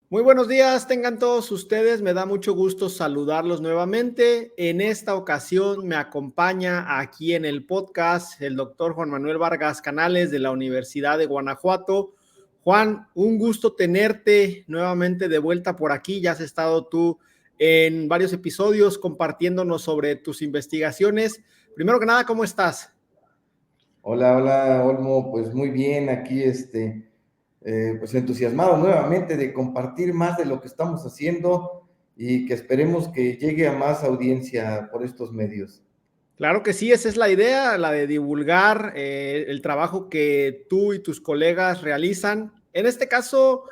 Muy buenos días, tengan todos ustedes. Me da mucho gusto saludarlos nuevamente. En esta ocasión me acompaña aquí en el podcast el doctor Juan Manuel Vargas Canales de la Universidad de Guanajuato. Juan, un gusto tenerte nuevamente de vuelta por aquí. Ya has estado tú en varios episodios compartiéndonos sobre tus investigaciones. Primero que nada, ¿cómo estás? Hola, hola, Olmo, pues muy bien, aquí pues entusiasmado nuevamente de compartir más de lo que estamos haciendo y que esperemos que llegue a más audiencia por estos medios. Claro que sí, esa es la idea, la de divulgar el trabajo que tú y tus colegas realizan. En este caso,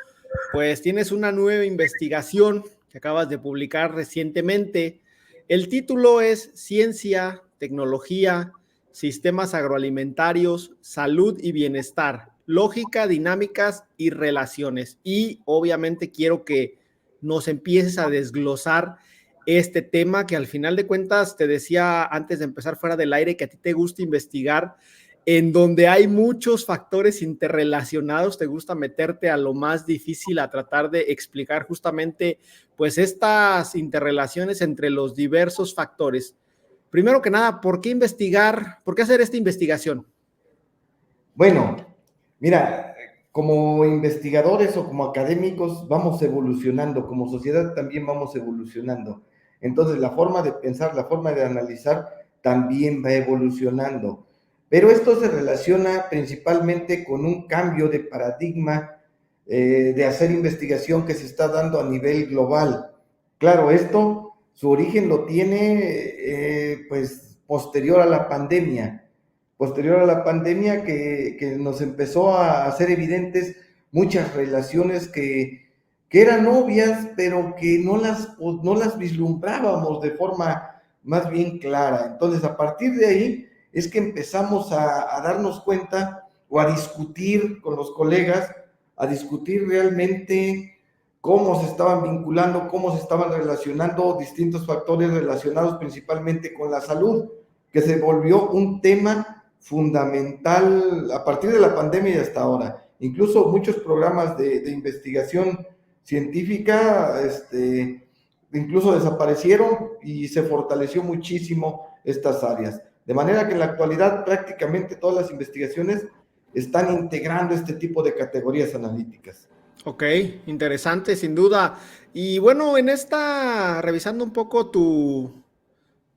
pues tienes una nueva investigación que acabas de publicar recientemente. El título es Ciencia, Tecnología, Sistemas Agroalimentarios, Salud y Bienestar, Lógica, Dinámicas y Relaciones. Y obviamente quiero que nos empieces a desglosar este tema que al final de cuentas te decía antes de empezar fuera del aire que a ti te gusta investigar en donde hay muchos factores interrelacionados, te gusta meterte a lo más difícil a tratar de explicar justamente pues estas interrelaciones entre los diversos factores. Primero que nada, ¿por qué investigar? ¿Por qué hacer esta investigación? Bueno, mira, como investigadores o como académicos vamos evolucionando, como sociedad también vamos evolucionando. Entonces la forma de pensar, la forma de analizar también va evolucionando. Pero esto se relaciona principalmente con un cambio de paradigma de hacer investigación que se está dando a nivel global. Claro, esto, su origen lo tiene pues posterior a la pandemia que nos empezó a hacer evidentes muchas relaciones que eran obvias, pero que no las vislumbrábamos de forma más bien clara. Entonces, a partir de ahí es que empezamos a darnos cuenta o a discutir con los colegas, a discutir realmente cómo se estaban vinculando, cómo se estaban relacionando distintos factores relacionados principalmente con la salud, que se volvió un tema fundamental a partir de la pandemia y hasta ahora. Incluso muchos programas de investigación científica incluso desaparecieron y se fortaleció muchísimo estas áreas. De manera que en la actualidad prácticamente todas las investigaciones están integrando este tipo de categorías analíticas. Ok, interesante, sin duda. Y bueno, en esta, revisando un poco tu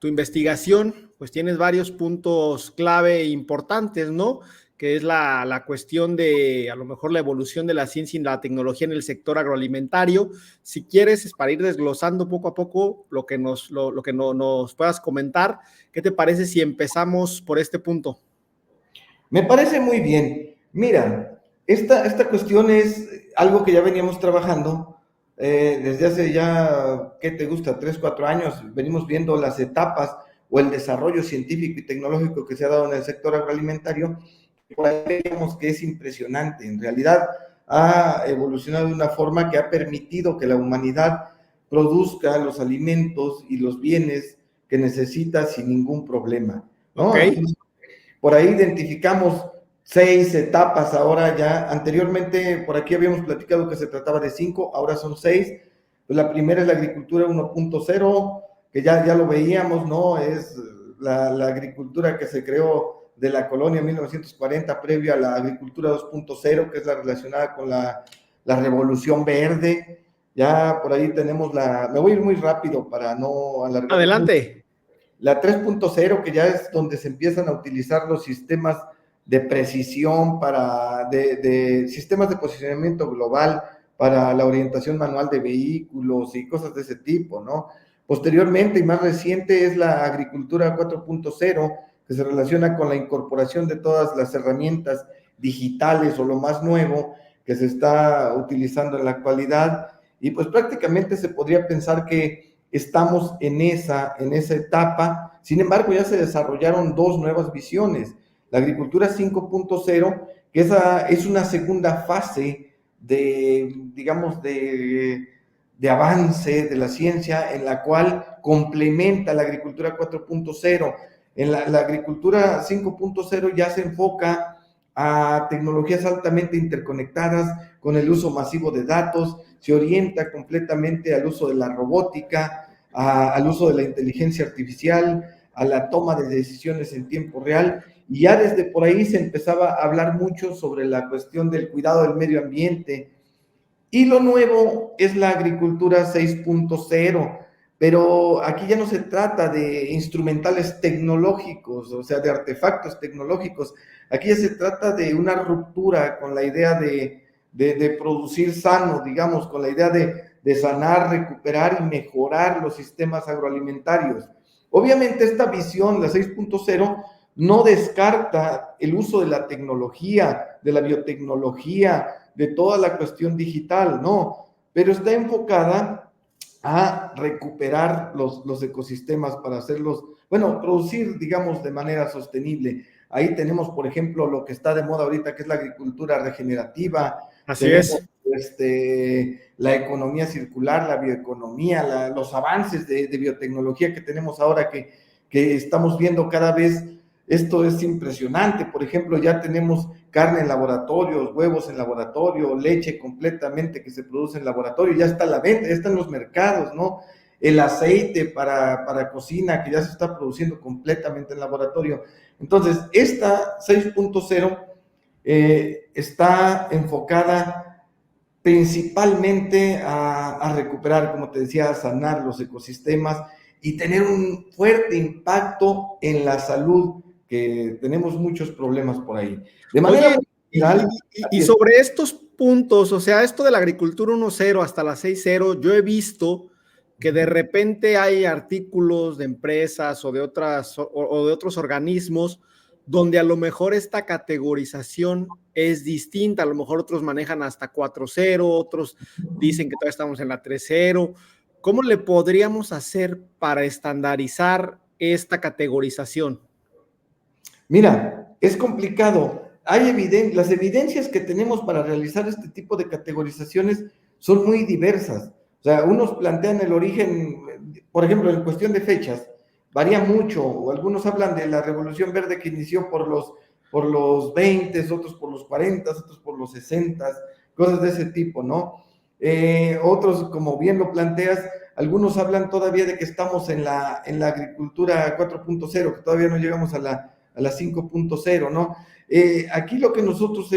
investigación, pues tienes varios puntos clave importantes, ¿no? Que es la cuestión de a lo mejor la evolución de la ciencia y la tecnología en el sector agroalimentario. Si quieres, es para ir desglosando poco a poco lo que nos puedas comentar. ¿Qué te parece si empezamos por este punto? Me parece muy bien. Mira, esta cuestión es algo que ya veníamos trabajando desde hace ya, ¿qué te gusta? 3, 4 años. Venimos viendo las etapas o el desarrollo científico y tecnológico que se ha dado en el sector agroalimentario. Por ahí vemos que es impresionante. En realidad ha evolucionado de una forma que ha permitido que la humanidad produzca los alimentos y los bienes que necesita sin ningún problema, Ok, ¿no? Entonces, por ahí identificamos 6 etapas ahora ya. Anteriormente por aquí habíamos platicado que se trataba de 5, ahora son 6. Pues la primera es la agricultura 1.0, que ya lo veíamos, ¿no? Es la agricultura que se creó de la colonia en 1940, previo a la agricultura 2.0, que es la relacionada con la revolución verde. Ya por ahí tenemos me voy a ir muy rápido para no alargarme mucho. adelante. La 3.0, que ya es donde se empiezan a utilizar los sistemas de precisión de sistemas de posicionamiento global para la orientación manual de vehículos y cosas de ese tipo, ¿no? Posteriormente y más reciente es la agricultura 4.0, que se relaciona con la incorporación de todas las herramientas digitales o lo más nuevo que se está utilizando en la actualidad. Y pues prácticamente se podría pensar que estamos en esa etapa. Sin embargo, ya se desarrollaron dos nuevas visiones. La agricultura 5.0, que esa es una segunda fase digamos, de avance de la ciencia, en la cual complementa la agricultura 4.0. En la agricultura 5.0 ya se enfoca a tecnologías altamente interconectadas con el uso masivo de datos, se orienta completamente al uso de la robótica, al uso de la inteligencia artificial, a la toma de decisiones en tiempo real, y ya desde por ahí se empezaba a hablar mucho sobre la cuestión del cuidado del medio ambiente. Y lo nuevo es la agricultura 6.0, pero aquí ya no se trata de instrumentales tecnológicos, o sea, de artefactos tecnológicos. Aquí ya se trata de una ruptura con la idea de producir sano, digamos, con la idea de sanar, recuperar y mejorar los sistemas agroalimentarios. Obviamente esta visión, la 6.0, no descarta el uso de la tecnología, de la biotecnología, de toda la cuestión digital, no, pero está enfocada a recuperar los ecosistemas para hacerlos, bueno, producir, digamos, de manera sostenible. Ahí tenemos, por ejemplo, lo que está de moda ahorita, que es la agricultura regenerativa. Así Tenemos es. la economía circular, la bioeconomía, los avances de biotecnología que tenemos ahora, que estamos viendo cada vez. Esto es impresionante. Por ejemplo, ya tenemos carne en laboratorios, huevos en laboratorio, leche completamente que se produce en laboratorio, ya está a la venta, ya está en los mercados, ¿no? El aceite para cocina que ya se está produciendo completamente en laboratorio. Entonces, esta 6.0 está enfocada principalmente a recuperar, como te decía, a sanar los ecosistemas y tener un fuerte impacto en la salud, que tenemos muchos problemas por ahí. De manera Oye, muy general, y sobre estos puntos, o sea, esto de la agricultura 1.0 hasta la 6.0, yo he visto que de repente hay artículos de empresas o de otros organismos donde a lo mejor esta categorización es distinta, a lo mejor otros manejan hasta 4.0, otros dicen que todavía estamos en la 3.0. ¿Cómo le podríamos hacer para estandarizar esta categorización? mira, es complicado. Las evidencias que tenemos para realizar este tipo de categorizaciones son muy diversas. O sea, unos plantean el origen, por ejemplo, en cuestión de fechas, varía mucho, o algunos hablan de la Revolución Verde que inició por los 20, otros por los 40, otros por los 60, cosas de ese tipo, ¿no? Otros, como bien lo planteas, algunos hablan todavía de que estamos en la agricultura 4.0, que todavía no llegamos a la 5.0, ¿no? Aquí lo que nosotros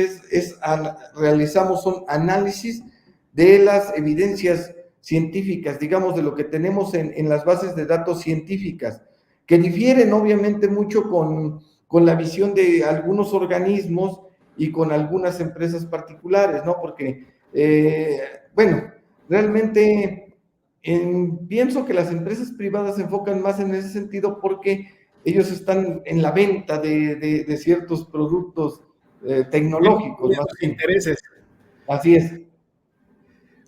realizamos son análisis de las evidencias científicas, digamos, de lo que tenemos en las bases de datos científicas, que difieren obviamente mucho con la visión de algunos organismos y con algunas empresas particulares, ¿no? Porque, bueno, realmente pienso que las empresas privadas se enfocan más en ese sentido porque ellos están en la venta de ciertos productos tecnológicos, más Tus bien. intereses. Así es.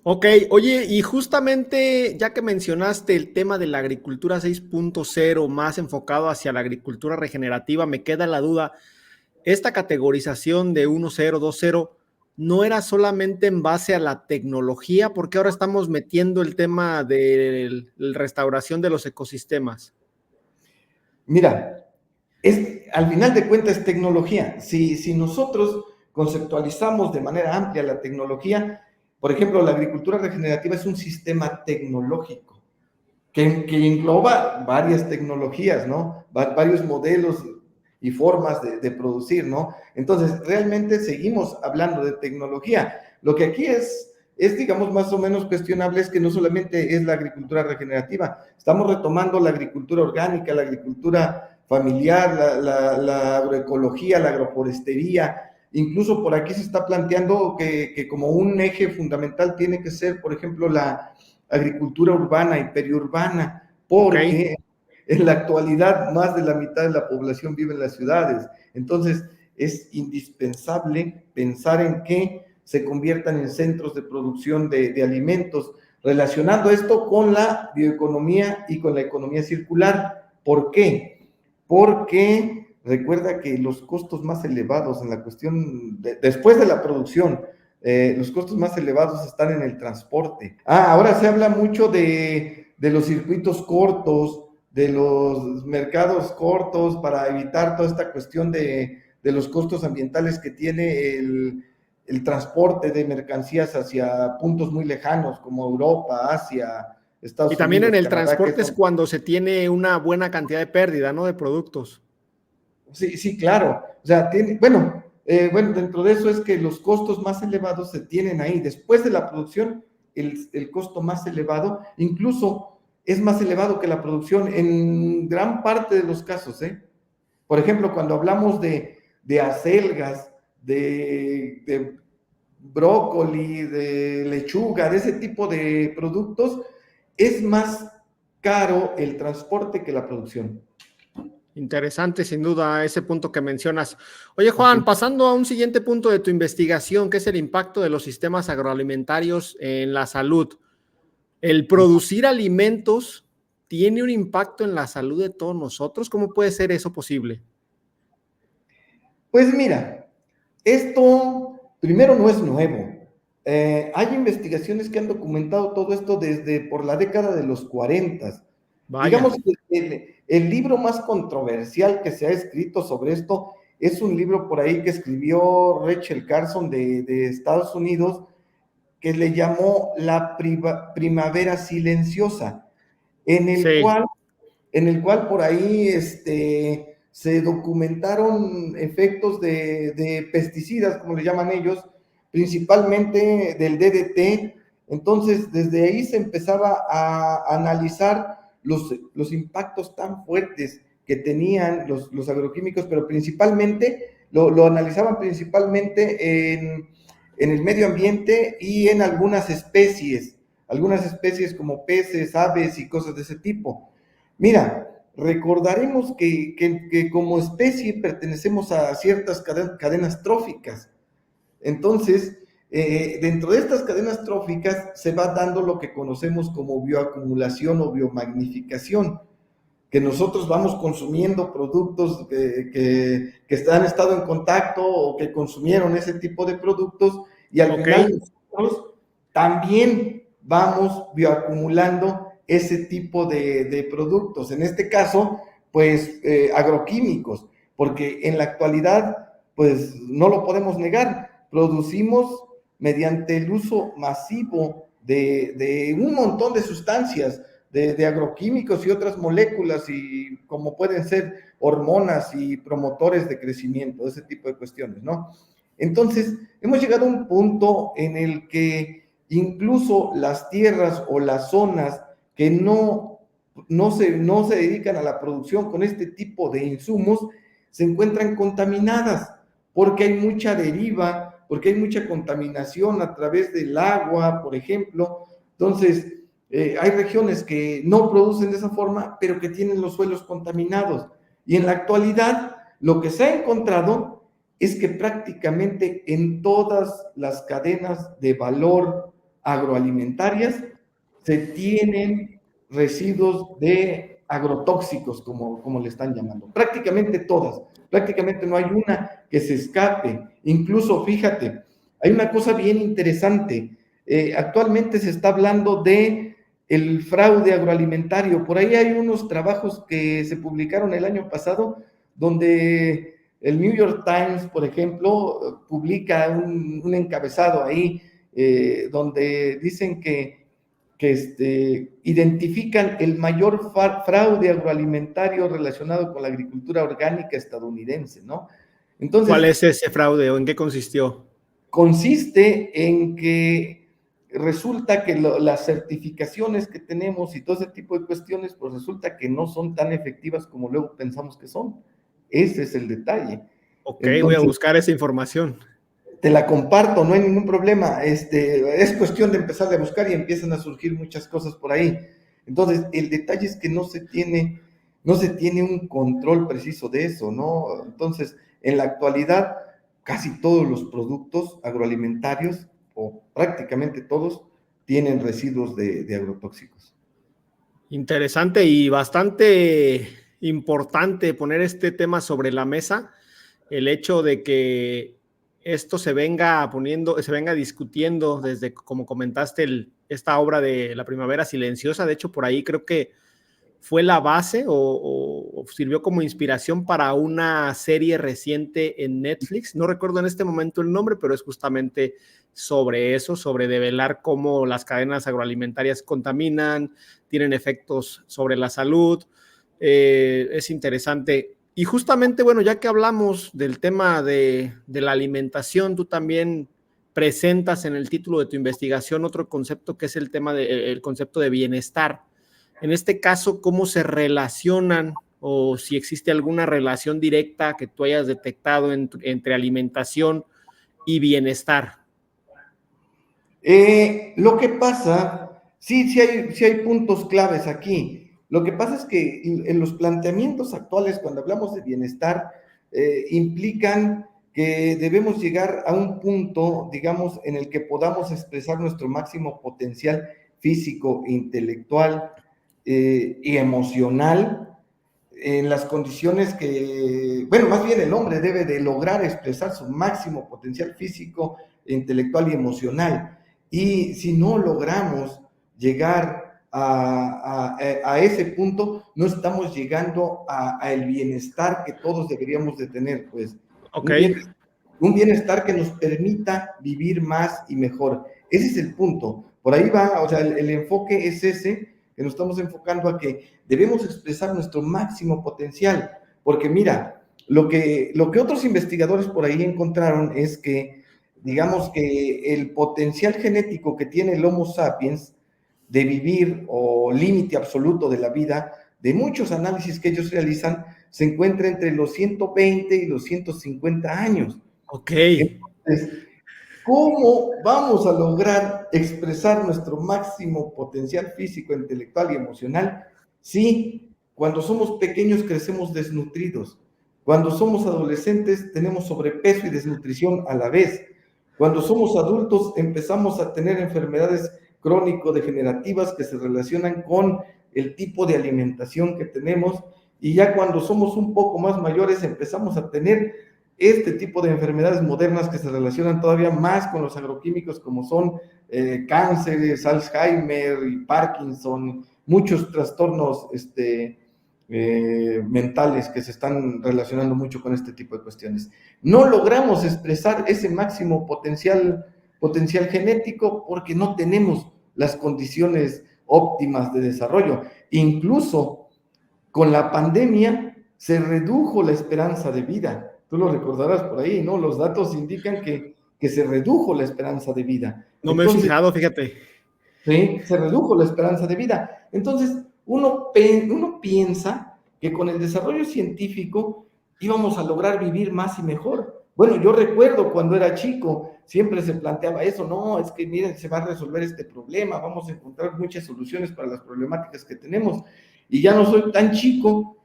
Ok, oye, y justamente ya que mencionaste el tema de la agricultura 6.0 más enfocado hacia la agricultura regenerativa, me queda la duda, esta categorización de 1.0, 2.0, ¿no era solamente en base a la tecnología? Porque ahora estamos metiendo el tema de la restauración de los ecosistemas. Mira, al final de cuentas es tecnología. Si nosotros conceptualizamos de manera amplia la tecnología, por ejemplo, la agricultura regenerativa es un sistema tecnológico que engloba varias tecnologías, ¿no? Varios modelos y formas de producir, ¿no? Entonces, realmente seguimos hablando de tecnología. Lo que aquí digamos, más o menos cuestionable es que no solamente es la agricultura regenerativa, estamos retomando la agricultura orgánica, la agricultura familiar, la agroecología, la agroforestería. Incluso por aquí se está planteando que como un eje fundamental tiene que ser, por ejemplo, la agricultura urbana y periurbana, porque en la actualidad más de la mitad de la población vive en las ciudades. Entonces, es indispensable pensar en que se conviertan en centros de producción de alimentos, relacionando esto con la bioeconomía y con la economía circular. ¿Por qué? Porque recuerda que los costos más elevados en la cuestión, después de la producción, los costos más elevados están en el transporte. Ahora se habla mucho de los circuitos cortos, de los mercados cortos para evitar toda esta cuestión de los costos ambientales que tiene el transporte de mercancías hacia puntos muy lejanos como Europa, Asia, Y Estados también en Unidos, el Canadá, que transporte es son... cuando se tiene una buena cantidad de pérdida, ¿no? De productos. Sí, sí, claro. O sea, bueno, dentro de eso es que los costos más elevados se tienen ahí. Después de la producción, el costo más elevado, incluso es más elevado que la producción en gran parte de los casos, ¿eh? Por ejemplo, cuando hablamos de acelgas, de brócoli, de lechuga, de ese tipo de productos, es más caro el transporte que la producción. Interesante, sin duda, ese punto que mencionas. Oye, Así Juan, es. pasando a un siguiente punto de tu investigación, que es el impacto de los sistemas agroalimentarios en la salud. ¿El producir alimentos tiene un impacto en la salud de todos nosotros? ¿Cómo puede ser eso posible? Pues mira, esto primero no es nuevo. Hay investigaciones que han documentado todo esto desde por la década de los 40. Vaya, Digamos que el libro más controversial que se ha escrito sobre esto es un libro por ahí que escribió Rachel Carson de Estados Unidos, que le llamó La Primavera Silenciosa, en el sí, cual por ahí se documentaron efectos de pesticidas, como le llaman ellos, principalmente del DDT. Entonces, desde ahí se empezaba a analizar los impactos tan fuertes que tenían los agroquímicos, pero principalmente lo analizaban principalmente en el medio ambiente y en algunas especies como peces, aves y cosas de ese tipo. Mira, recordaremos que como especie pertenecemos a ciertas cadenas tróficas. Entonces, dentro de estas cadenas tróficas se va dando lo que conocemos como bioacumulación o biomagnificación, que nosotros vamos consumiendo productos que han estado en contacto o que consumieron ese tipo de productos, y al ok. final nosotros también vamos bioacumulando ese tipo de productos. En este caso, pues agroquímicos, porque en la actualidad, pues no lo podemos negar, producimos mediante el uso masivo de un montón de sustancias, de agroquímicos y otras moléculas, y como pueden ser hormonas y promotores de crecimiento, ese tipo de cuestiones, ¿no? Entonces, hemos llegado a un punto en el que incluso las tierras o las zonas que no se dedican a la producción con este tipo de insumos se encuentran contaminadas, porque hay mucha deriva, porque hay mucha contaminación a través del agua, por ejemplo. Entonces, hay regiones que no producen de esa forma, pero que tienen los suelos contaminados. Y en la actualidad, lo que se ha encontrado es que prácticamente en todas las cadenas de valor agroalimentarias se tienen residuos de agrotóxicos, como le están llamando. Prácticamente todas. Prácticamente no hay una que se escape. Incluso, fíjate, hay una cosa bien interesante. Actualmente se está hablando de el fraude agroalimentario. Por ahí hay unos trabajos que se publicaron el año pasado donde el New York Times, por ejemplo, publica un encabezado ahí donde dicen que identifican el mayor fraude agroalimentario relacionado con la agricultura orgánica estadounidense, ¿no? ¿Cuál Entonces, es ese fraude o en qué consistió? consiste en que resulta que las certificaciones que tenemos y todo ese tipo de cuestiones, pues resulta que no son tan efectivas como luego pensamos que son. Ese es el detalle. Ok, voy a Entonces, buscar esa información. te la comparto, no hay ningún problema. Es cuestión de empezar a buscar y empiezan a surgir muchas cosas por ahí. Entonces, el detalle es que no se tiene un control preciso de eso, ¿no? Entonces, en la actualidad, casi todos los productos agroalimentarios, o prácticamente todos, tienen residuos de agrotóxicos. Interesante y bastante importante poner este tema sobre la mesa, el hecho de que esto se venga poniendo, se venga discutiendo desde, como comentaste, esta obra de La Primavera Silenciosa. De hecho, por ahí creo que fue la base o sirvió como inspiración para una serie reciente en Netflix. No recuerdo en este momento el nombre, pero es justamente sobre eso, sobre develar cómo las cadenas agroalimentarias contaminan, tienen efectos sobre la salud. Es interesante. Y justamente, bueno, ya que hablamos del tema de la alimentación, tú también presentas en el título de tu investigación otro concepto que es el tema el concepto de bienestar. En este caso, ¿cómo se relacionan o si existe alguna relación directa que tú hayas detectado entre alimentación y bienestar? Lo que pasa, sí hay puntos claves aquí. Lo que pasa es que en los planteamientos actuales, cuando hablamos de bienestar, implican que debemos llegar a un punto, digamos, en el que podamos expresar nuestro máximo potencial físico, intelectual y emocional en las condiciones que, bueno, más bien el hombre debe de lograr expresar su máximo potencial físico, intelectual y emocional. Y si no logramos llegar a ese punto, no estamos llegando a el bienestar que todos deberíamos de tener, pues. Ok. Un bienestar que nos permita vivir más y mejor. Ese es el punto. Por ahí va, o sea, el enfoque es ese, que nos estamos enfocando a que debemos expresar nuestro máximo potencial. Porque mira, lo que otros investigadores por ahí encontraron es que, digamos que el potencial genético que tiene el Homo sapiens de vivir o límite absoluto de la vida, de muchos análisis que ellos realizan, se encuentra entre los 120 y los 150 años. Ok. Entonces, ¿cómo vamos a lograr expresar nuestro máximo potencial físico, intelectual y emocional? Sí, cuando somos pequeños crecemos desnutridos. Cuando somos adolescentes tenemos sobrepeso y desnutrición a la vez. Cuando somos adultos empezamos a tener enfermedades crónico-degenerativas que se relacionan con el tipo de alimentación que tenemos, y ya cuando somos un poco más mayores empezamos a tener este tipo de enfermedades modernas que se relacionan todavía más con los agroquímicos, como son cánceres, Alzheimer y Parkinson, muchos trastornos mentales que se están relacionando mucho con este tipo de cuestiones. No logramos expresar ese máximo potencial genético porque no tenemos las condiciones óptimas de desarrollo. Incluso con la pandemia se redujo la esperanza de vida. Tú lo recordarás por ahí, ¿no? Los datos indican que se redujo la esperanza de vida. No me he Entonces, fijado, fíjate. ¿sí? Se redujo la esperanza de vida. Entonces, uno piensa que con el desarrollo científico íbamos a lograr vivir más y mejor. Bueno, yo recuerdo cuando era chico, siempre se planteaba eso, no, es que miren, se va a resolver este problema, vamos a encontrar muchas soluciones para las problemáticas que tenemos. Y ya no soy tan chico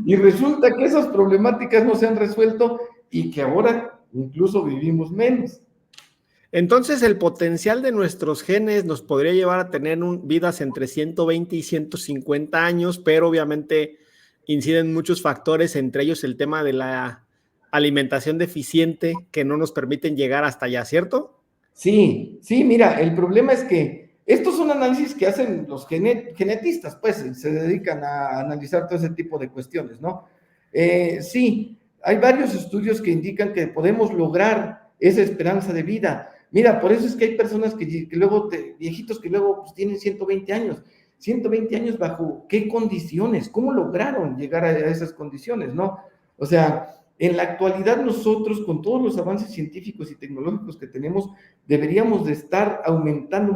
y resulta que esas problemáticas no se han resuelto y que ahora incluso vivimos menos. Entonces, el potencial de nuestros genes nos podría llevar a tener vidas entre 120 y 150 años, pero obviamente inciden muchos factores, entre ellos el tema de la alimentación deficiente que no nos permiten llegar hasta allá, ¿cierto? Sí, sí, mira, el problema es que estos son análisis que hacen los genetistas, pues se dedican a analizar todo ese tipo de cuestiones, ¿no? Sí, hay varios estudios que indican que podemos lograr esa esperanza de vida. Mira, por eso es que hay personas que luego, viejitos que luego pues, tienen 120 años. 120 años bajo qué condiciones, cómo lograron llegar a esas condiciones, ¿no? O sea, en la actualidad nosotros, con todos los avances científicos y tecnológicos que tenemos, deberíamos de estar aumentando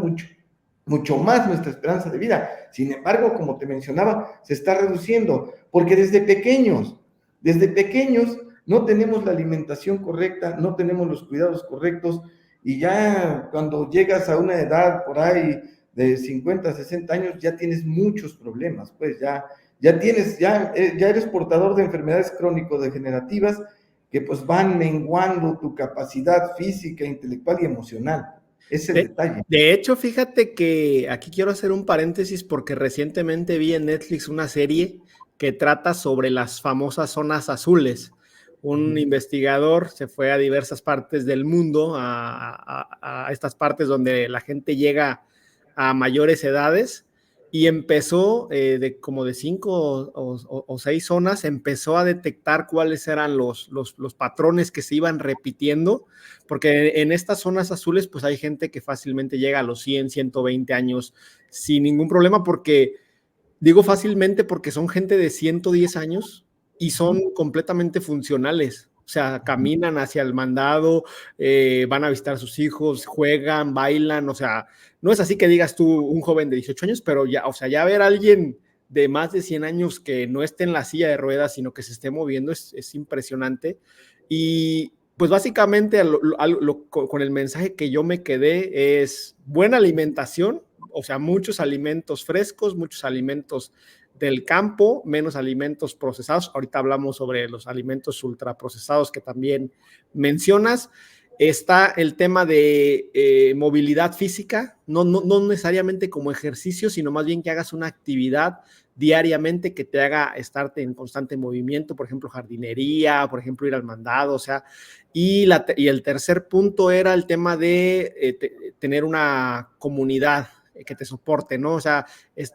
mucho más nuestra esperanza de vida. Sin embargo, como te mencionaba, se está reduciendo, porque desde pequeños no tenemos la alimentación correcta, no tenemos los cuidados correctos, y ya cuando llegas a una edad por ahí de 50, 60 años, ya tienes muchos problemas, pues ya eres portador de enfermedades crónico-degenerativas que pues van menguando tu capacidad física, intelectual y emocional. Ese es el detalle. De hecho, fíjate que aquí quiero hacer un paréntesis porque recientemente vi en Netflix una serie que trata sobre las famosas zonas azules. Un investigador se fue a diversas partes del mundo, a estas partes donde la gente llega a mayores edades, y empezó de como de 5 o 6 zonas, empezó a detectar cuáles eran los patrones que se iban repitiendo, porque en estas zonas azules pues hay gente que fácilmente llega a los 100, 120 años sin ningún problema, porque digo fácilmente porque son gente de 110 años y son completamente funcionales. O sea, caminan hacia el mandado, van a visitar a sus hijos, juegan, bailan, o sea, no es así que digas tú un joven de 18 años, pero ya, o sea, ya ver a alguien de más de 100 años que no esté en la silla de ruedas, sino que se esté moviendo es impresionante. Y pues básicamente con el mensaje que yo me quedé es buena alimentación, o sea, muchos alimentos frescos, muchos alimentos del campo, menos alimentos procesados. Ahorita hablamos sobre los alimentos ultraprocesados que también mencionas. Está el tema de movilidad física, no necesariamente como ejercicio, sino más bien que hagas una actividad diariamente que te haga estarte en constante movimiento, por ejemplo, jardinería, por ejemplo, ir al mandado, o sea, y el tercer punto era el tema de tener una comunidad que te soporte, ¿no? O sea,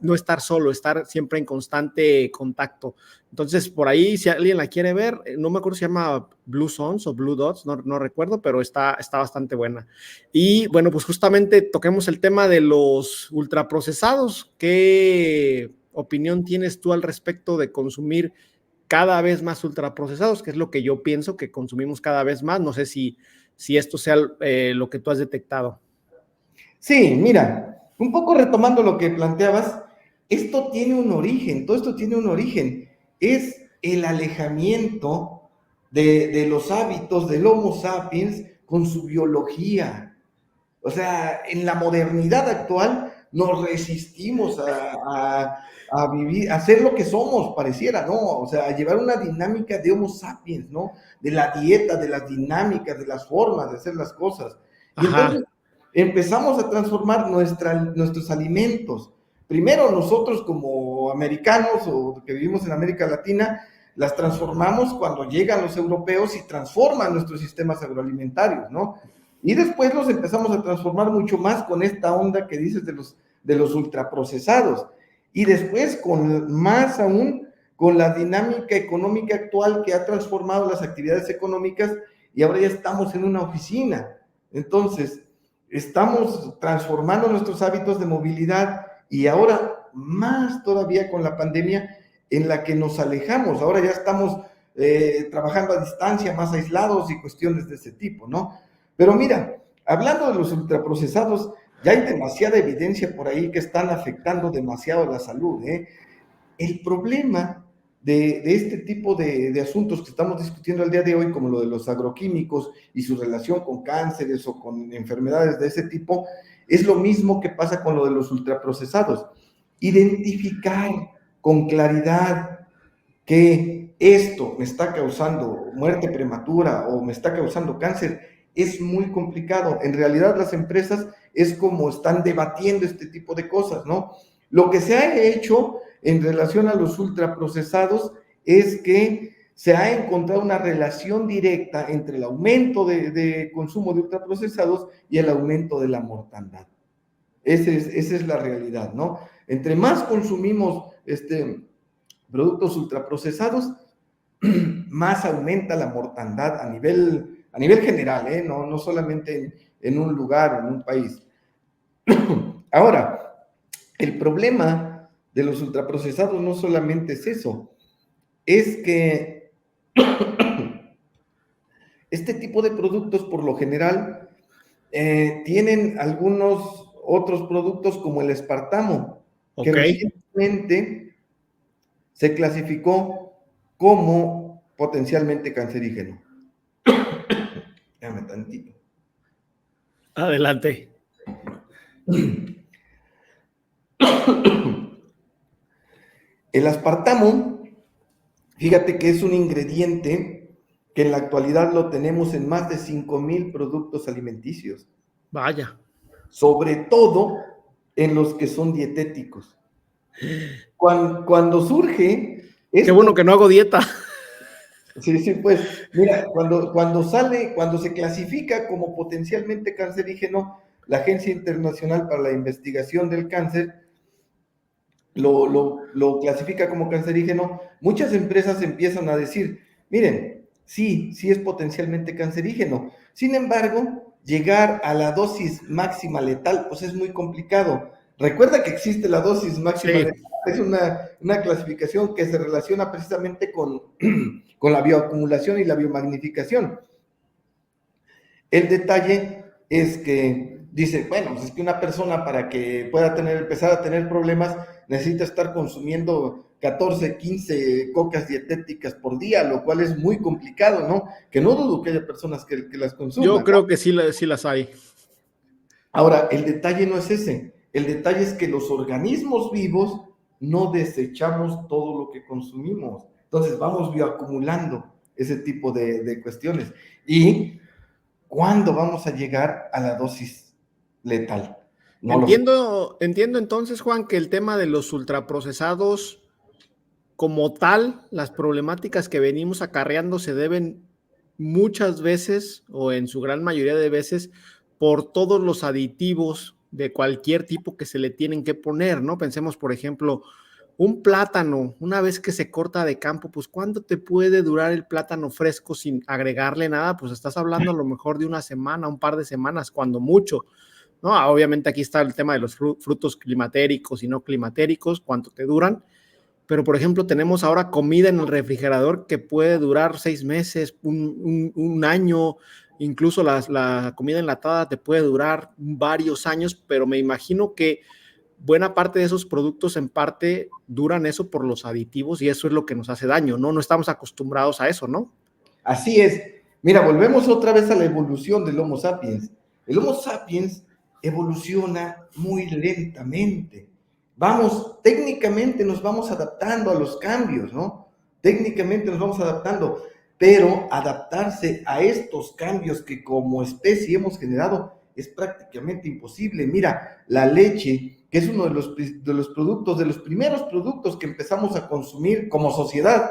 no estar solo, estar siempre en constante contacto. Entonces, por ahí, si alguien la quiere ver, no me acuerdo si se llama Blue Zones o Blue Dots, no recuerdo, pero está bastante buena. Y bueno, pues justamente toquemos el tema de los ultraprocesados. ¿Qué opinión tienes tú al respecto de consumir cada vez más ultraprocesados? Que es lo que yo pienso que consumimos cada vez más. No sé si esto sea lo que tú has detectado. Sí, mira, un poco retomando lo que planteabas, esto tiene un origen, todo esto tiene un origen, es el alejamiento de los hábitos del Homo sapiens con su biología. O sea, en la modernidad actual nos resistimos a vivir, a ser lo que somos, pareciera, ¿no? O sea, a llevar una dinámica de Homo sapiens, ¿no? De la dieta, de las dinámicas, de las formas de hacer las cosas. Y Ajá. entonces empezamos a transformar nuestros alimentos. Primero nosotros como americanos o que vivimos en América Latina, las transformamos cuando llegan los europeos y transforman nuestros sistemas agroalimentarios, ¿no? Y después los empezamos a transformar mucho más con esta onda que dices de los ultraprocesados. Y después con más aún con la dinámica económica actual que ha transformado las actividades económicas y ahora ya estamos en una oficina. Entonces, estamos transformando nuestros hábitos de movilidad y ahora más todavía con la pandemia en la que nos alejamos. Ahora ya estamos trabajando a distancia, más aislados y cuestiones de ese tipo, ¿no? Pero mira, hablando de los ultraprocesados, ya hay demasiada evidencia por ahí que están afectando demasiado la salud, ¿eh? El problema de este tipo de asuntos que estamos discutiendo el día de hoy, como lo de los agroquímicos y su relación con cánceres o con enfermedades de ese tipo, es lo mismo que pasa con lo de los ultraprocesados. Identificar con claridad que esto me está causando muerte prematura o me está causando cáncer es muy complicado. En realidad las empresas es como están debatiendo este tipo de cosas, ¿no? Lo que se ha hecho en relación a los ultraprocesados es que se ha encontrado una relación directa entre el aumento de consumo de ultraprocesados y el aumento de la mortandad. Esa es la realidad, ¿no? Entre más consumimos productos ultraprocesados, más aumenta la mortandad a nivel general, no solamente en un lugar o en un país. Ahora, el problema de los ultraprocesados no solamente es eso, es que este tipo de productos por lo general tienen algunos otros productos como el espartamo, que recientemente se clasificó como potencialmente cancerígeno. Déjame tantito. Adelante. El aspartamo, fíjate que es un ingrediente que en la actualidad lo tenemos en más de 5,000 productos alimenticios. Vaya. Sobre todo en los que son dietéticos. Cuando surge... Qué bueno que no hago dieta. Sí, pues, mira, cuando se clasifica como potencialmente cancerígeno, la Agencia Internacional para la Investigación del Cáncer lo clasifica como cancerígeno, muchas empresas empiezan a decir, miren, sí, sí es potencialmente cancerígeno. Sin embargo, llegar a la dosis máxima letal, pues es muy complicado. Recuerda que existe la dosis máxima Sí. letal, es una clasificación que se relaciona precisamente con la bioacumulación y la biomagnificación. El detalle es que dice, bueno, pues es que una persona para que pueda empezar a tener problemas necesita estar consumiendo 14, 15 cocas dietéticas por día, lo cual es muy complicado, ¿no? Que no dudo que haya personas que las Yo consuman. creo que sí, sí las hay. Ahora, el detalle no es ese, el detalle es que los organismos vivos no desechamos todo lo que consumimos, entonces vamos bioacumulando ese tipo de cuestiones. Y ¿cuándo vamos a llegar a la dosis letal? No lo sé. Entiendo entonces, Juan, que el tema de los ultraprocesados como tal, las problemáticas que venimos acarreando se deben muchas veces o en su gran mayoría de veces por todos los aditivos de cualquier tipo que se le tienen que poner, ¿no? Pensemos, por ejemplo, un plátano, una vez que se corta de campo, pues ¿cuánto te puede durar el plátano fresco sin agregarle nada? Pues estás hablando a lo mejor de una semana, un par de semanas, cuando mucho, ¿no? Obviamente aquí está el tema de los frutos climatéricos y no climatéricos, cuánto te duran, pero por ejemplo tenemos ahora comida en el refrigerador que puede durar 6 meses, un año, incluso la comida enlatada te puede durar varios años, pero me imagino que buena parte de esos productos en parte duran eso por los aditivos y eso es lo que nos hace daño, ¿no? No estamos acostumbrados a eso, ¿no? Así es. Mira, volvemos otra vez a la evolución del Homo sapiens. El Homo sapiens evoluciona muy lentamente. Vamos, técnicamente nos vamos adaptando a los cambios, ¿no? Técnicamente nos vamos adaptando, pero adaptarse a estos cambios que como especie hemos generado es prácticamente imposible. Mira, la leche, que es uno de los productos, de los primeros productos que empezamos a consumir como sociedad,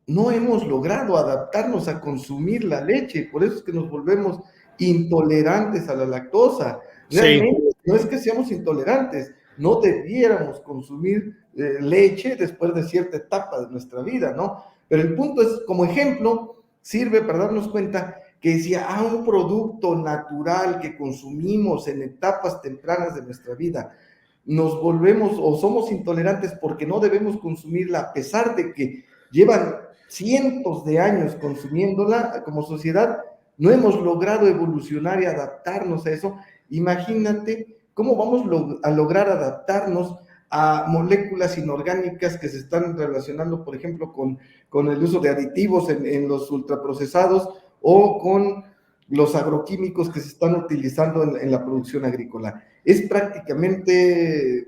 no hemos logrado adaptarnos a consumir la leche, por eso es que nos volvemos intolerantes a la lactosa. Sí. Realmente no es que seamos intolerantes, no debiéramos consumir leche después de cierta etapa de nuestra vida, ¿no? Pero el punto es, como ejemplo, sirve para darnos cuenta que decía, un producto natural que consumimos en etapas tempranas de nuestra vida, nos volvemos o somos intolerantes porque no debemos consumirla a pesar de que llevan cientos de años consumiéndola como sociedad, no hemos logrado evolucionar y adaptarnos a eso. Imagínate cómo vamos a lograr adaptarnos a moléculas inorgánicas que se están relacionando, por ejemplo, con el uso de aditivos en los ultraprocesados o con los agroquímicos que se están utilizando en la producción agrícola. Es prácticamente,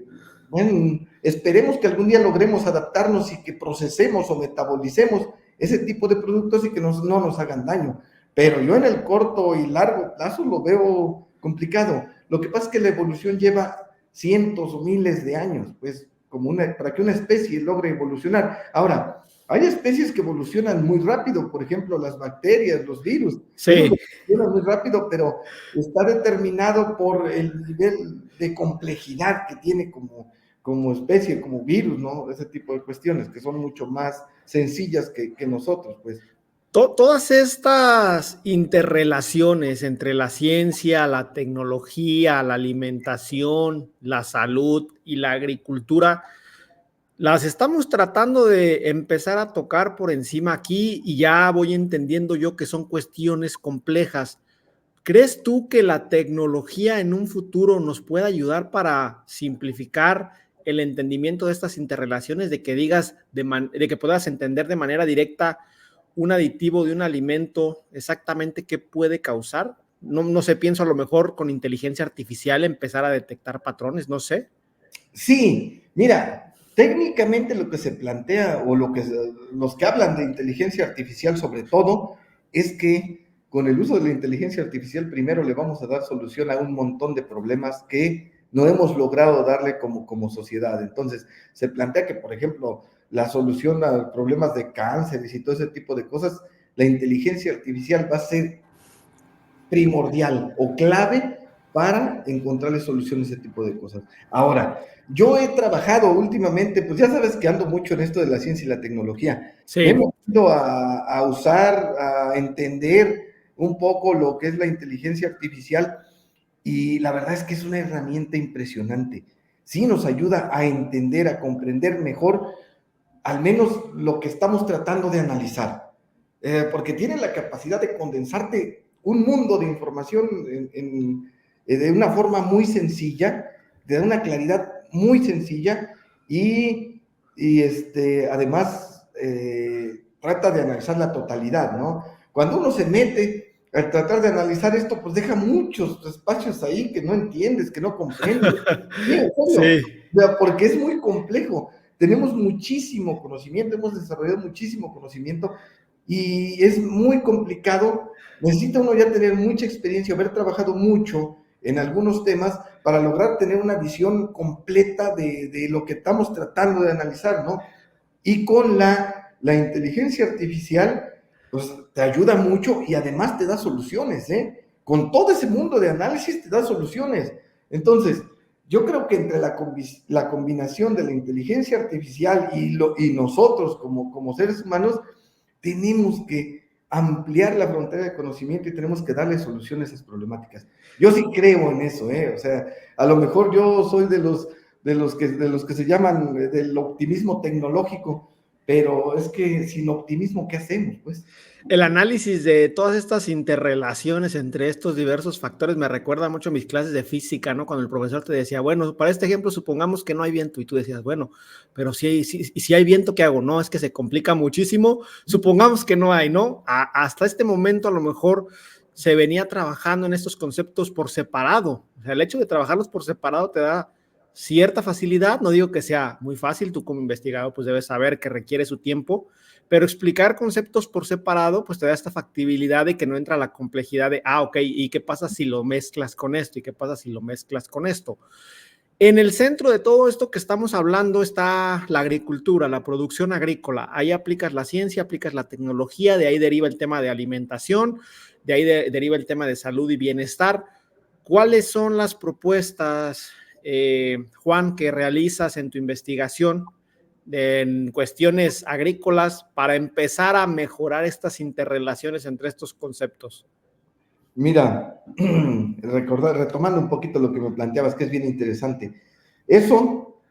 bueno, esperemos que algún día logremos adaptarnos y que procesemos o metabolicemos ese tipo de productos y que no nos hagan daño. Pero yo en el corto y largo plazo lo veo complicado. Lo que pasa es que la evolución lleva cientos o miles de años, pues, para que una especie logre evolucionar. Ahora, hay especies que evolucionan muy rápido, por ejemplo, las bacterias, los virus, esos Sí. evolucionan muy rápido, pero está determinado por el nivel de complejidad que tiene como especie, como virus, ¿no? Ese tipo de cuestiones que son mucho más sencillas que nosotros, pues. Todas estas interrelaciones entre la ciencia, la tecnología, la alimentación, la salud y la agricultura, las estamos tratando de empezar a tocar por encima aquí y ya voy entendiendo yo que son cuestiones complejas. ¿Crees tú que la tecnología en un futuro nos pueda ayudar para simplificar el entendimiento de estas interrelaciones, de que digas, de que puedas entender de manera directa un aditivo de un alimento exactamente qué puede causar? No, no sé, pienso a lo mejor con inteligencia artificial empezar a detectar patrones, no sé. Sí, mira, técnicamente lo que se plantea o los que hablan de inteligencia artificial sobre todo es que con el uso de la inteligencia artificial primero le vamos a dar solución a un montón de problemas que no hemos logrado darle como sociedad. Entonces, se plantea que, por ejemplo, la solución a problemas de cáncer y todo ese tipo de cosas, la inteligencia artificial va a ser primordial o clave para encontrarle soluciones a ese tipo de cosas. Ahora, yo he trabajado últimamente, pues ya sabes que ando mucho en esto de la ciencia y la tecnología. Sí. Hemos ido a usar, a entender un poco lo que es la inteligencia artificial y la verdad es que es una herramienta impresionante. Sí nos ayuda a entender, a comprender mejor al menos lo que estamos tratando de analizar, porque tiene la capacidad de condensarte un mundo de información de una forma muy sencilla, de una claridad muy sencilla y además trata de analizar la totalidad, ¿no? Cuando uno se mete al tratar de analizar esto, pues deja muchos espacios ahí que no entiendes, que no comprendes. Sí, en serio, Sí. porque es muy complejo. Tenemos muchísimo conocimiento, hemos desarrollado muchísimo conocimiento y es muy complicado. Necesita uno ya tener mucha experiencia, haber trabajado mucho en algunos temas para lograr tener una visión completa de lo que estamos tratando de analizar, ¿no? Y con la inteligencia artificial, pues te ayuda mucho y además te da soluciones, ¿eh? Con todo ese mundo de análisis te da soluciones. Entonces, yo creo que entre la combinación de la inteligencia artificial y nosotros como seres humanos, tenemos que ampliar la frontera de conocimiento y tenemos que darle soluciones a esas problemáticas. Yo sí creo en eso, ¿eh? O sea, a lo mejor yo soy de los que se llaman del optimismo tecnológico, pero es que sin optimismo, ¿qué hacemos? Pues El análisis de todas estas interrelaciones entre estos diversos factores me recuerda mucho a mis clases de física, ¿no? Cuando el profesor te decía, bueno, para este ejemplo supongamos que no hay viento y tú decías, bueno, pero si hay viento, ¿qué hago? No, es que se complica muchísimo, supongamos que no hay, ¿no? Hasta este momento a lo mejor se venía trabajando en estos conceptos por separado. O sea, el hecho de trabajarlos por separado te da cierta facilidad, no digo que sea muy fácil, tú como investigador pues debes saber que requiere su tiempo, pero explicar conceptos por separado, pues te da esta factibilidad de que no entra la complejidad de, ok, ¿y qué pasa si lo mezclas con esto? ¿Y qué pasa si lo mezclas con esto? En el centro de todo esto que estamos hablando está la agricultura, la producción agrícola. Ahí aplicas la ciencia, aplicas la tecnología, de ahí deriva el tema de alimentación, de ahí deriva el tema de salud y bienestar. ¿Cuáles son las propuestas, Juan, que realizas en tu investigación en cuestiones agrícolas para empezar a mejorar estas interrelaciones entre estos conceptos? mira, retomando un poquito lo que me planteabas, que es bien interesante. Eso,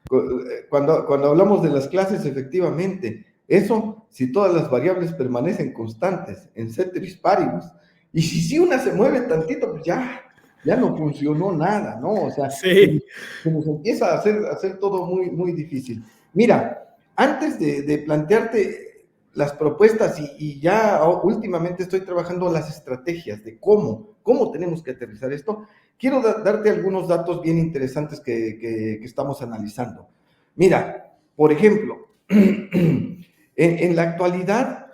cuando hablamos de las clases, efectivamente, eso, si todas las variables permanecen constantes en ceteris paribus, y si una se mueve tantito, pues ya no funcionó nada, ¿no? O sea, Sí. se nos empieza a hacer todo muy, muy difícil. Mira, antes de plantearte las propuestas y ya últimamente estoy trabajando las estrategias de cómo tenemos que aterrizar esto, quiero darte algunos datos bien interesantes que estamos analizando. Mira, por ejemplo, en la actualidad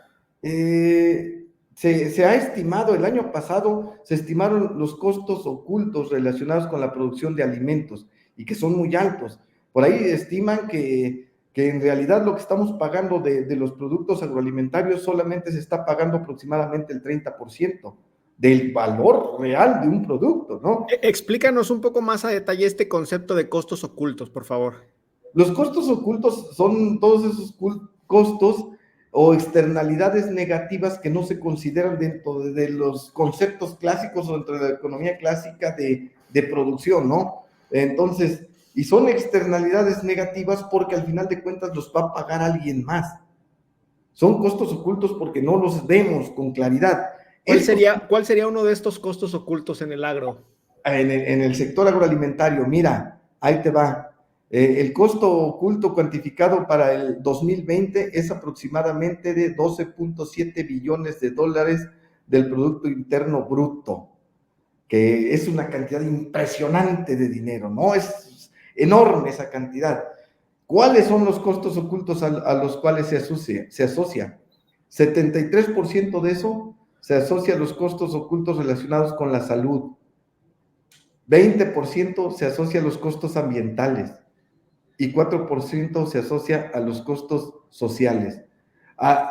se ha estimado, el año pasado se estimaron los costos ocultos relacionados con la producción de alimentos y que son muy altos. Por ahí estiman que en realidad lo que estamos pagando de los productos agroalimentarios solamente se está pagando aproximadamente el 30% del valor real de un producto, ¿no? Explícanos un poco más a detalle este concepto de costos ocultos, por favor. Los costos ocultos son todos esos costos o externalidades negativas que no se consideran dentro de los conceptos clásicos o dentro de la economía clásica de producción, ¿no? Entonces, y son externalidades negativas porque al final de cuentas los va a pagar alguien más. Son costos ocultos porque no los vemos con claridad. ¿Cuál sería uno de estos costos ocultos en el agro? En el sector agroalimentario, mira, ahí te va. El costo oculto cuantificado para el 2020 es aproximadamente de 12.7 billones de dólares del Producto Interno Bruto, que es una cantidad impresionante de dinero, ¿no? Es enorme esa cantidad. ¿Cuáles son los costos ocultos a los cuales se asocia? 73% de eso se asocia a los costos ocultos relacionados con la salud. 20% se asocia a los costos ambientales y 4% se asocia a los costos sociales.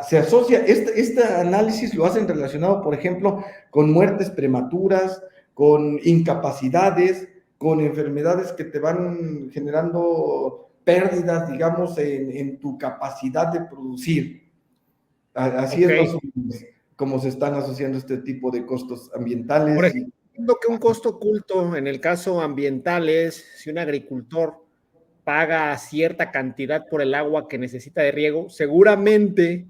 Se asocia, este análisis lo hacen relacionado, por ejemplo, con muertes prematuras, con incapacidades, con enfermedades que te van generando pérdidas, digamos, en tu capacidad de producir. Así es más o menos como se están asociando este tipo de costos ambientales. Por ejemplo, que un costo oculto en el caso ambiental es si un agricultor paga cierta cantidad por el agua que necesita de riego, seguramente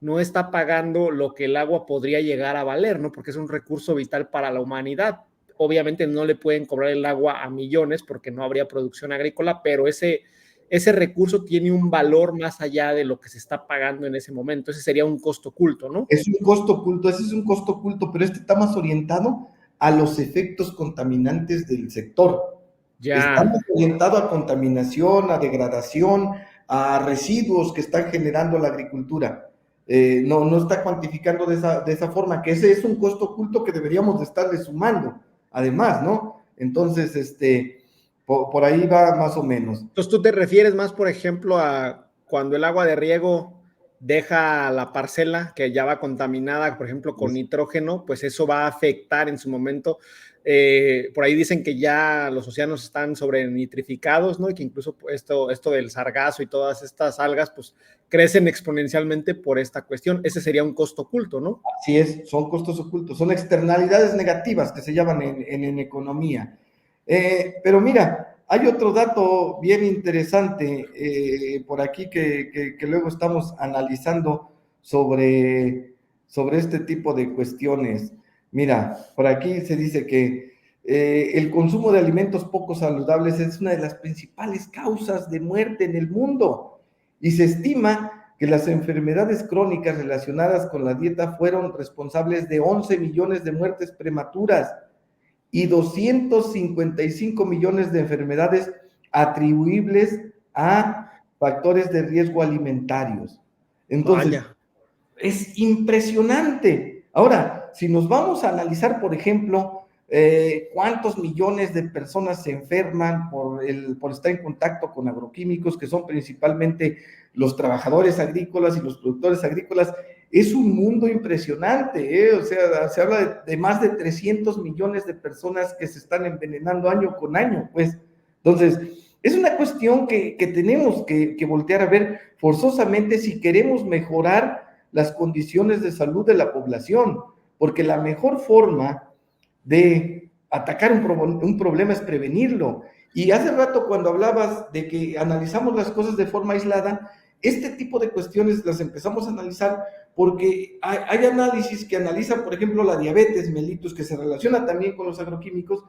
no está pagando lo que el agua podría llegar a valer, ¿no? Porque es un recurso vital para la humanidad. Obviamente no le pueden cobrar el agua a millones porque no habría producción agrícola, pero ese recurso tiene un valor más allá de lo que se está pagando en ese momento. Ese sería un costo oculto, ¿no? Es un costo oculto, ese es un costo oculto, pero este está más orientado a los efectos contaminantes del sector. Está Ya. más orientado a contaminación, a degradación, a residuos que están generando la agricultura. No está cuantificando de esa forma, que ese es un costo oculto que deberíamos de estarle sumando, además, ¿no? Entonces, por ahí va más o menos. Entonces tú te refieres más, por ejemplo, a cuando el agua de riego deja la parcela que ya va contaminada, por ejemplo, con nitrógeno, pues eso va a afectar en su momento. Por ahí dicen que ya los océanos están sobrenitrificados, ¿no? Y que incluso esto del sargazo y todas estas algas, pues crecen exponencialmente por esta cuestión. Ese sería un costo oculto, ¿no? Así es, son costos ocultos, son externalidades negativas que se llaman en economía. Pero mira, hay otro dato bien interesante por aquí que luego estamos analizando sobre este tipo de cuestiones. Mira, por aquí se dice que el consumo de alimentos poco saludables es una de las principales causas de muerte en el mundo y se estima que las enfermedades crónicas relacionadas con la dieta fueron responsables de 11 millones de muertes prematuras y 255 millones de enfermedades atribuibles a factores de riesgo alimentarios. Entonces, Vaya. es impresionante. Ahora, si nos vamos a analizar, por ejemplo, cuántos millones de personas se enferman por estar en contacto con agroquímicos, que son principalmente los trabajadores agrícolas y los productores agrícolas, es un mundo impresionante, ¿eh? O sea, se habla de más de 300 millones de personas que se están envenenando año con año, pues. Entonces, es una cuestión que tenemos que voltear a ver forzosamente si queremos mejorar las condiciones de salud de la población, porque la mejor forma de atacar un problema es prevenirlo. Y hace rato cuando hablabas de que analizamos las cosas de forma aislada, este tipo de cuestiones las empezamos a analizar porque hay análisis que analizan, por ejemplo, la diabetes mellitus, que se relaciona también con los agroquímicos,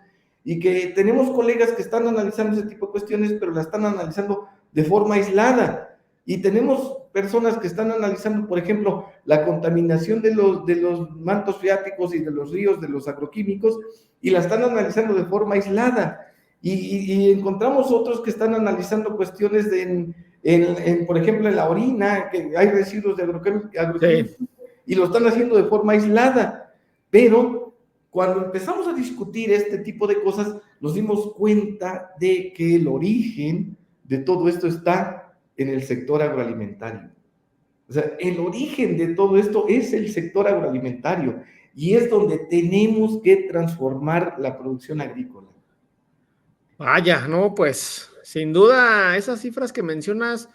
y que tenemos colegas que están analizando ese tipo de cuestiones, pero la están analizando de forma aislada. Y tenemos personas que están analizando, por ejemplo, la contaminación de los mantos freáticos y de los ríos de los agroquímicos, y la están analizando de forma aislada. Y encontramos otros que están analizando cuestiones por ejemplo, en la orina, que hay residuos de agroquímicos, Sí. y lo están haciendo de forma aislada. Pero cuando empezamos a discutir este tipo de cosas, nos dimos cuenta de que el origen de todo esto está en el sector agroalimentario. O sea, el origen de todo esto es el sector agroalimentario y es donde tenemos que transformar la producción agrícola. Vaya, no, pues sin duda esas cifras que mencionas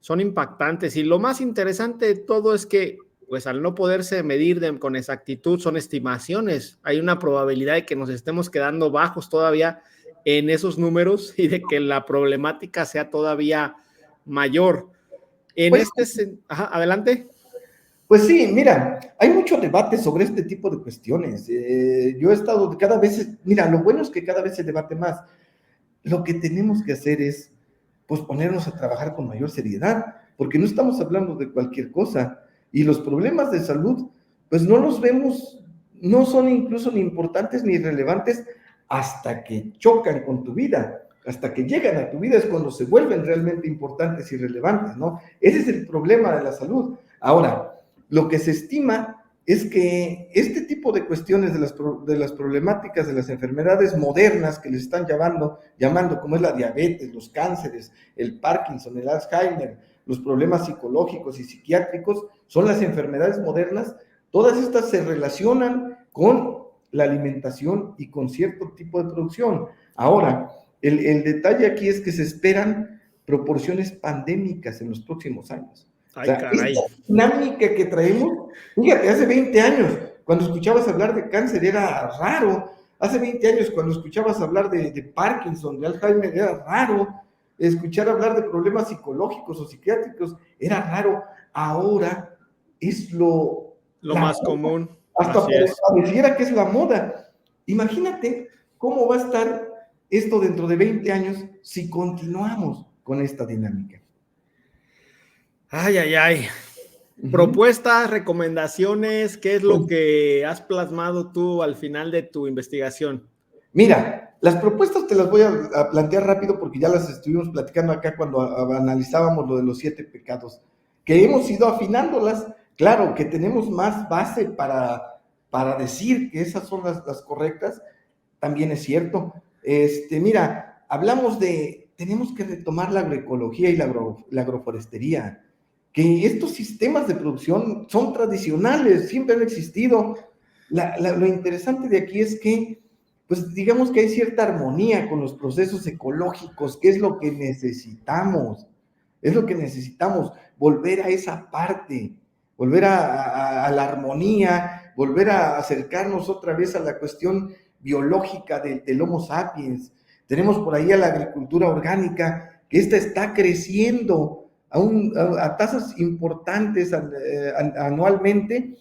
son impactantes y lo más interesante de todo es que, pues al no poderse medir con exactitud, son estimaciones. Hay una probabilidad de que nos estemos quedando bajos todavía en esos números y de que la problemática sea todavía mayor. Pues, Ajá, adelante. pues sí, mira, hay mucho debate sobre este tipo de cuestiones. Yo he estado cada vez, mira, lo bueno es que cada vez se debate más. Lo que tenemos que hacer es, pues, ponernos a trabajar con mayor seriedad, porque no estamos hablando de cualquier cosa. Y los problemas de salud, pues no los vemos, no son incluso ni importantes ni relevantes hasta que chocan con tu vida, hasta que llegan a tu vida es cuando se vuelven realmente importantes y relevantes, ¿no? Ese es el problema de la salud. Ahora, lo que se estima es que este tipo de cuestiones de las problemáticas de las enfermedades modernas que les están llamando como es la diabetes, los cánceres, el Parkinson, el Alzheimer, los problemas psicológicos y psiquiátricos, son las enfermedades modernas. Todas estas se relacionan con la alimentación y con cierto tipo de producción. Ahora, el detalle aquí es que se esperan proporciones pandémicas en los próximos años. Ay, O sea, caray. esta dinámica que traemos, fíjate, hace 20 años, cuando escuchabas hablar de cáncer era raro. Hace 20 años, cuando escuchabas hablar de Parkinson, de Alzheimer, era raro. Escuchar hablar de problemas psicológicos o psiquiátricos era raro. Ahora es Lo más moda. común. Hasta Así es. pareciera que es la moda. Imagínate cómo va a estar esto dentro de 20 años si continuamos con esta dinámica. Ay, ay, ay. Propuestas, recomendaciones, ¿qué es lo que has plasmado tú al final de tu investigación? Mira, las propuestas te las voy a plantear rápido porque ya las estuvimos platicando acá cuando analizábamos lo de los 7 pecados, que hemos ido afinándolas. Claro que tenemos más base para decir que esas son las correctas, también es cierto. Mira, hablamos tenemos que retomar la agroecología y la agroforestería, que estos sistemas de producción son tradicionales, siempre han existido. Lo interesante de aquí es que, pues digamos que hay cierta armonía con los procesos ecológicos, que es lo que necesitamos, volver a esa parte, volver a la armonía, volver a acercarnos otra vez a la cuestión biológica del Homo sapiens. Tenemos por ahí a la agricultura orgánica, que esta está creciendo a tasas importantes anualmente.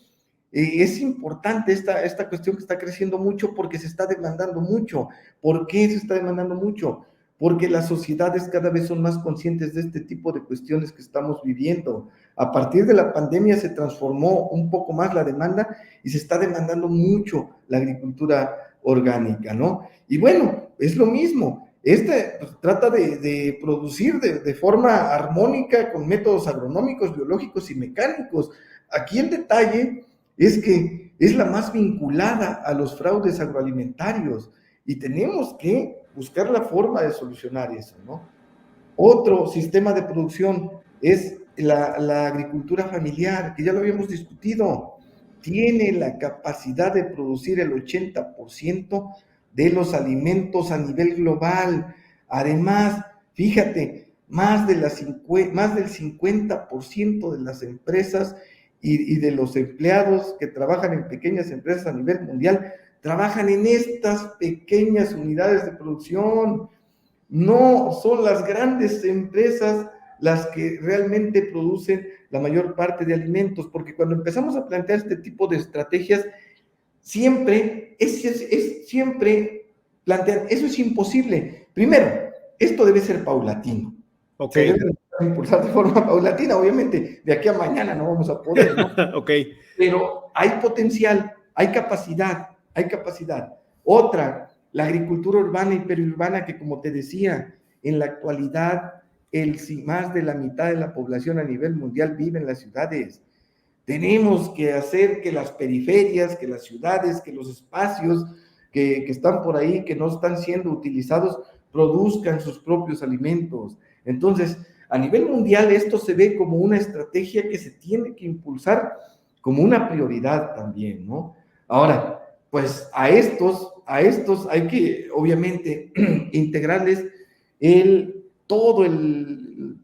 Es importante esta cuestión que está creciendo mucho porque se está demandando mucho. ¿Por qué se está demandando mucho? Porque las sociedades cada vez son más conscientes de este tipo de cuestiones que estamos viviendo. A partir de la pandemia se transformó un poco más la demanda y se está demandando mucho la agricultura orgánica, ¿no? Y bueno, es lo mismo. Pues, trata de producir de forma armónica con métodos agronómicos, biológicos y mecánicos. Aquí el detalle es que es la más vinculada a los fraudes agroalimentarios y tenemos que buscar la forma de solucionar eso, ¿no? Otro sistema de producción es la agricultura familiar, que ya lo habíamos discutido. Tiene la capacidad de producir el 80% de los alimentos a nivel global. Además, fíjate, más del 50% de las empresas y de los empleados que trabajan en pequeñas empresas a nivel mundial trabajan en estas pequeñas unidades de producción. No son las grandes empresas las que realmente producen la mayor parte de alimentos, porque cuando empezamos a plantear este tipo de estrategias, siempre plantear, eso es imposible. Primero, esto debe ser paulatino. Okay. Se debe impulsar de forma paulatina, obviamente, de aquí a mañana no vamos a poder, ¿no? Okay. Pero hay potencial, hay capacidad. Otra, la agricultura urbana y periurbana, que como te decía, en la actualidad más de la mitad de la población a nivel mundial vive en las ciudades. Tenemos que hacer que las periferias, que las ciudades, que los espacios que están por ahí, que no están siendo utilizados, produzcan sus propios alimentos. Entonces, a nivel mundial esto se ve como una estrategia que se tiene que impulsar como una prioridad también, ¿no? Ahora, pues a estos hay que, obviamente, integrarles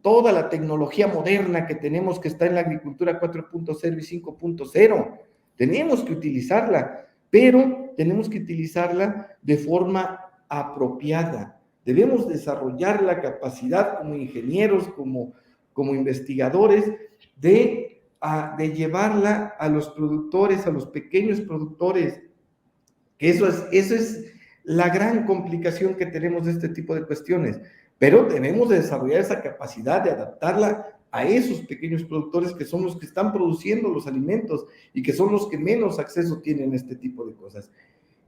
toda la tecnología moderna que tenemos, que está en la agricultura 4.0 y 5.0. Tenemos que utilizarla, pero tenemos que utilizarla de forma apropiada. Debemos desarrollar la capacidad como ingenieros, como investigadores, de llevarla a los productores, a los pequeños productores, que eso es la gran complicación que tenemos de este tipo de cuestiones, pero debemos de desarrollar esa capacidad de adaptarla a esos pequeños productores que son los que están produciendo los alimentos y que son los que menos acceso tienen a este tipo de cosas.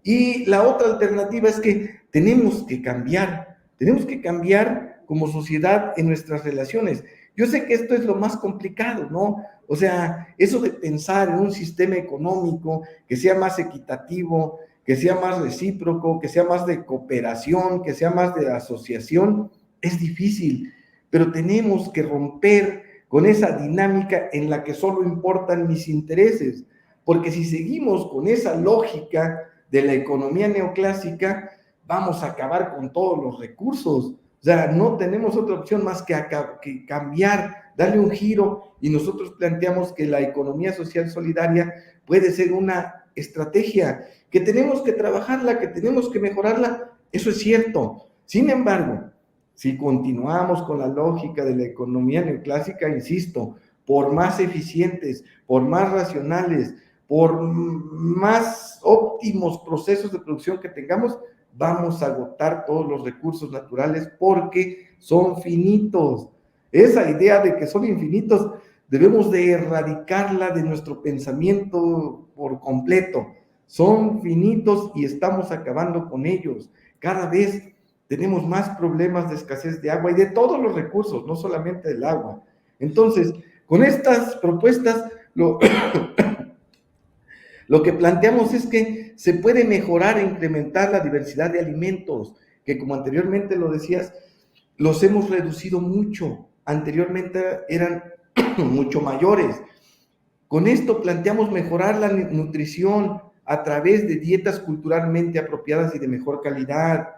Y la otra alternativa es que tenemos que cambiar como sociedad en nuestras relaciones. Yo sé que esto es lo más complicado, ¿no? O sea, eso de pensar en un sistema económico que sea más equitativo, que sea más recíproco, que sea más de cooperación, que sea más de asociación, es difícil, pero tenemos que romper con esa dinámica en la que solo importan mis intereses, porque si seguimos con esa lógica de la economía neoclásica, vamos a acabar con todos los recursos. O sea, no tenemos otra opción más que cambiar, darle un giro, y nosotros planteamos que la economía social solidaria puede ser una estrategia, que tenemos que trabajarla, que tenemos que mejorarla, eso es cierto. Sin embargo, si continuamos con la lógica de la economía neoclásica, insisto, por más eficientes, por más racionales, por más óptimos procesos de producción que tengamos, vamos a agotar todos los recursos naturales porque son finitos. Esa idea de que son infinitos debemos de erradicarla de nuestro pensamiento por completo. Son finitos y estamos acabando con ellos. Cada vez tenemos más problemas de escasez de agua y de todos los recursos, no solamente del agua. Entonces, con estas propuestas, lo que planteamos es que se puede mejorar e incrementar la diversidad de alimentos, que como anteriormente lo decías, los hemos reducido mucho. Anteriormente eran mucho mayores. Con esto planteamos mejorar la nutrición a través de dietas culturalmente apropiadas y de mejor calidad.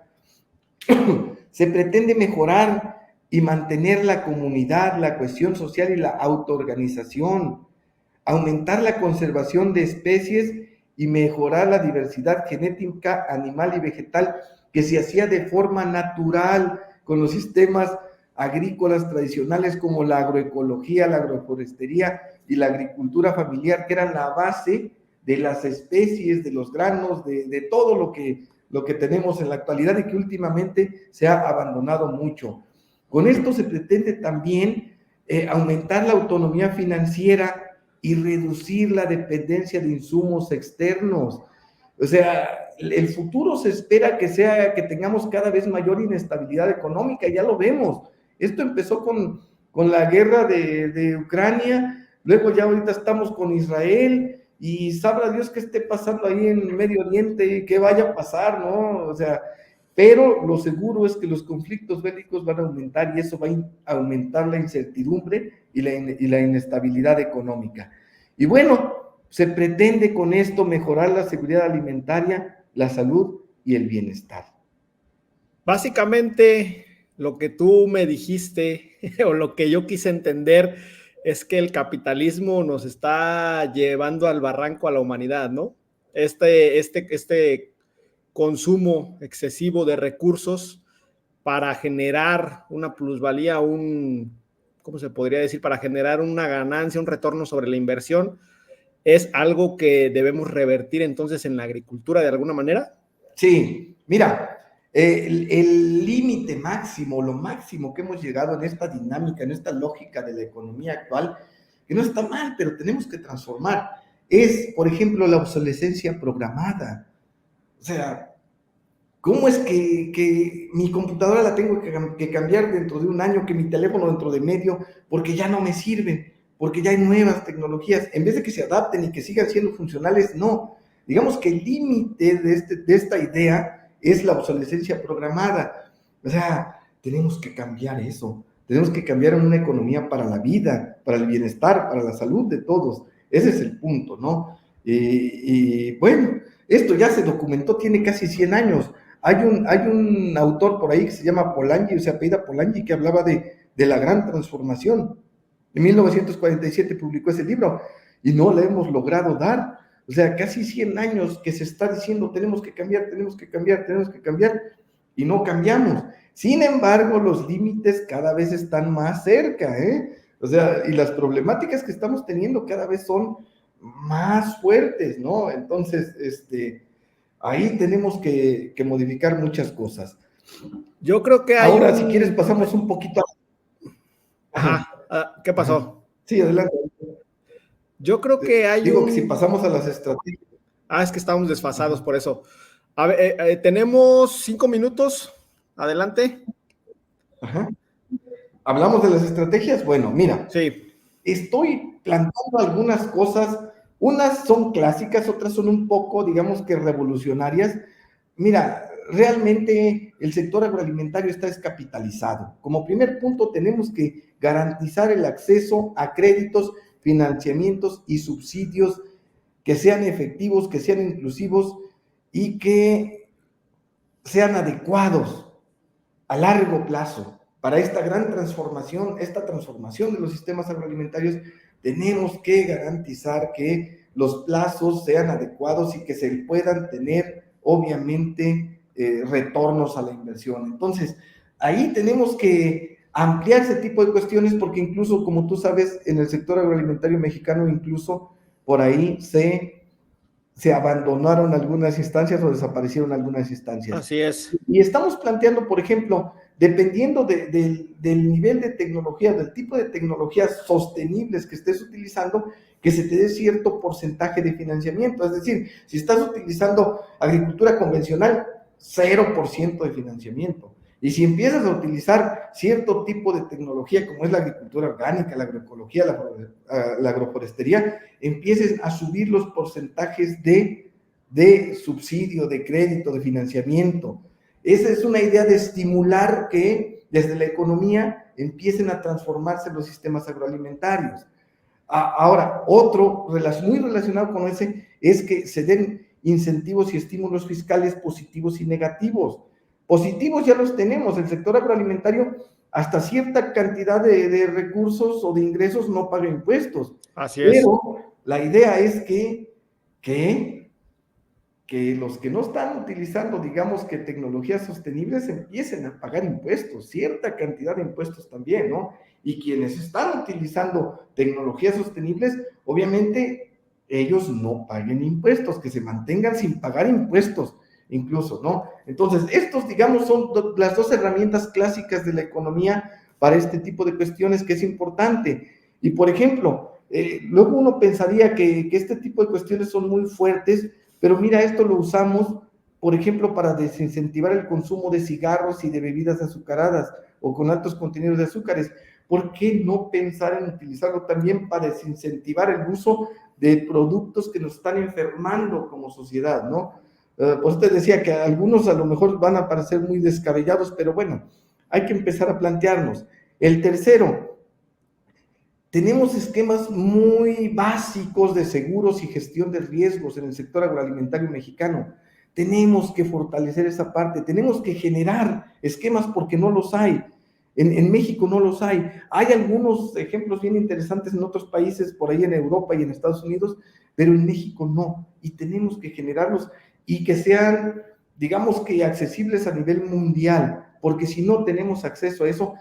Se pretende mejorar y mantener la comunidad, la cohesión social y la autoorganización, aumentar la conservación de especies y mejorar la diversidad genética animal y vegetal que se hacía de forma natural con los sistemas agrícolas tradicionales como la agroecología, la agroforestería y la agricultura familiar, que eran la base de las especies, de los granos, de todo lo que tenemos en la actualidad y que últimamente se ha abandonado mucho. Con esto se pretende también aumentar la autonomía financiera y reducir la dependencia de insumos externos. O sea, el futuro se espera que tengamos cada vez mayor inestabilidad económica, ya lo vemos. Esto empezó con la guerra de Ucrania, luego ya ahorita estamos con Israel, y sabrá Dios qué esté pasando ahí en Medio Oriente, qué vaya a pasar, ¿no? O sea, pero lo seguro es que los conflictos bélicos van a aumentar y eso va a aumentar la incertidumbre y la inestabilidad económica. Y bueno, se pretende con esto mejorar la seguridad alimentaria, la salud y el bienestar. Básicamente, lo que tú me dijiste o lo que yo quise entender es que el capitalismo nos está llevando al barranco a la humanidad, ¿no? Este consumo excesivo de recursos para generar una plusvalía, ¿cómo se podría decir? Para generar una ganancia, un retorno sobre la inversión, ¿es algo que debemos revertir entonces en la agricultura de alguna manera? Sí, mira, el límite máximo, lo máximo que hemos llegado en esta dinámica, en esta lógica de la economía actual, que no está mal, pero tenemos que transformar, es, por ejemplo, la obsolescencia programada. O sea, ¿cómo es que mi computadora la tengo que cambiar dentro de un año, que mi teléfono dentro de medio, porque ya no me sirven, porque ya hay nuevas tecnologías? En vez de que se adapten y que sigan siendo funcionales, no. Digamos que el límite de esta idea es la obsolescencia programada. O sea, tenemos que cambiar eso. Tenemos que cambiar en una economía para la vida, para el bienestar, para la salud de todos. Ese es el punto, ¿no? Y bueno, esto ya se documentó, tiene casi 100 años. Hay un autor por ahí que se llama Polanyi, se apellida Polanyi, que hablaba de la gran transformación. En 1947 publicó ese libro y no le hemos logrado dar. O sea, casi 100 años que se está diciendo tenemos que cambiar, tenemos que cambiar, tenemos que cambiar, y no cambiamos. Sin embargo, los límites cada vez están más cerca, ¿eh? O sea, y las problemáticas que estamos teniendo cada vez son más fuertes, ¿no? Entonces, ahí tenemos que modificar muchas cosas. Yo creo que hay Ahora, si quieres, pasamos un poquito a... Ajá. ¿Qué pasó? Ajá. Sí, adelante. Yo creo que hay Digo que si pasamos a las estrategias. es que estamos desfasados por eso. A ver, tenemos 5 minutos. Adelante. Ajá. ¿Hablamos de las estrategias? Bueno, mira. Sí. Estoy planteando algunas cosas. Unas son clásicas, otras son un poco, digamos que revolucionarias. Mira, realmente el sector agroalimentario está descapitalizado. Como primer punto, tenemos que garantizar el acceso a créditos, financiamientos y subsidios que sean efectivos, que sean inclusivos y que sean adecuados a largo plazo. Para esta gran transformación, esta transformación de los sistemas agroalimentarios, tenemos que garantizar que los plazos sean adecuados y que se puedan tener, obviamente, retornos a la inversión. Entonces, ahí tenemos que ampliar ese tipo de cuestiones porque incluso, como tú sabes, en el sector agroalimentario mexicano, incluso por ahí se abandonaron algunas instancias o desaparecieron algunas instancias. Así es. Y estamos planteando, por ejemplo, dependiendo del nivel de tecnología, del tipo de tecnologías sostenibles que estés utilizando, que se te dé cierto porcentaje de financiamiento. Es decir, si estás utilizando agricultura convencional, 0% de financiamiento. Y si empiezas a utilizar cierto tipo de tecnología, como es la agricultura orgánica, la agroecología, la agroforestería, empieces a subir los porcentajes de subsidio, de crédito, de financiamiento. Esa es una idea de estimular que desde la economía empiecen a transformarse los sistemas agroalimentarios. Ahora, otro muy relacionado con ese es que se den incentivos y estímulos fiscales positivos y negativos. Positivos ya los tenemos, el sector agroalimentario hasta cierta cantidad de recursos o de ingresos no paga impuestos. Así es. Pero la idea es que los que no están utilizando, digamos que tecnologías sostenibles, empiecen a pagar impuestos, cierta cantidad de impuestos también, ¿no? Y quienes están utilizando tecnologías sostenibles, obviamente ellos no paguen impuestos, que se mantengan sin pagar impuestos incluso, ¿no? Entonces, estos, digamos, son las dos herramientas clásicas de la economía para este tipo de cuestiones que es importante. Y, por ejemplo, luego uno pensaría que este tipo de cuestiones son muy fuertes, pero mira, esto lo usamos, por ejemplo, para desincentivar el consumo de cigarros y de bebidas azucaradas o con altos contenidos de azúcares. ¿Por qué no pensar en utilizarlo también para desincentivar el uso de productos que nos están enfermando como sociedad, ¿no? Pues te decía que algunos a lo mejor van a parecer muy descabellados, pero bueno, hay que empezar a plantearnos. El tercero, tenemos esquemas muy básicos de seguros y gestión de riesgos en el sector agroalimentario mexicano. Tenemos que fortalecer esa parte, tenemos que generar esquemas porque no los hay. En México no los hay. Hay algunos ejemplos bien interesantes en otros países, por ahí en Europa y en Estados Unidos, pero en México no. Y tenemos que generarlos y que sean, digamos que accesibles a nivel mundial, porque si no tenemos acceso a eso,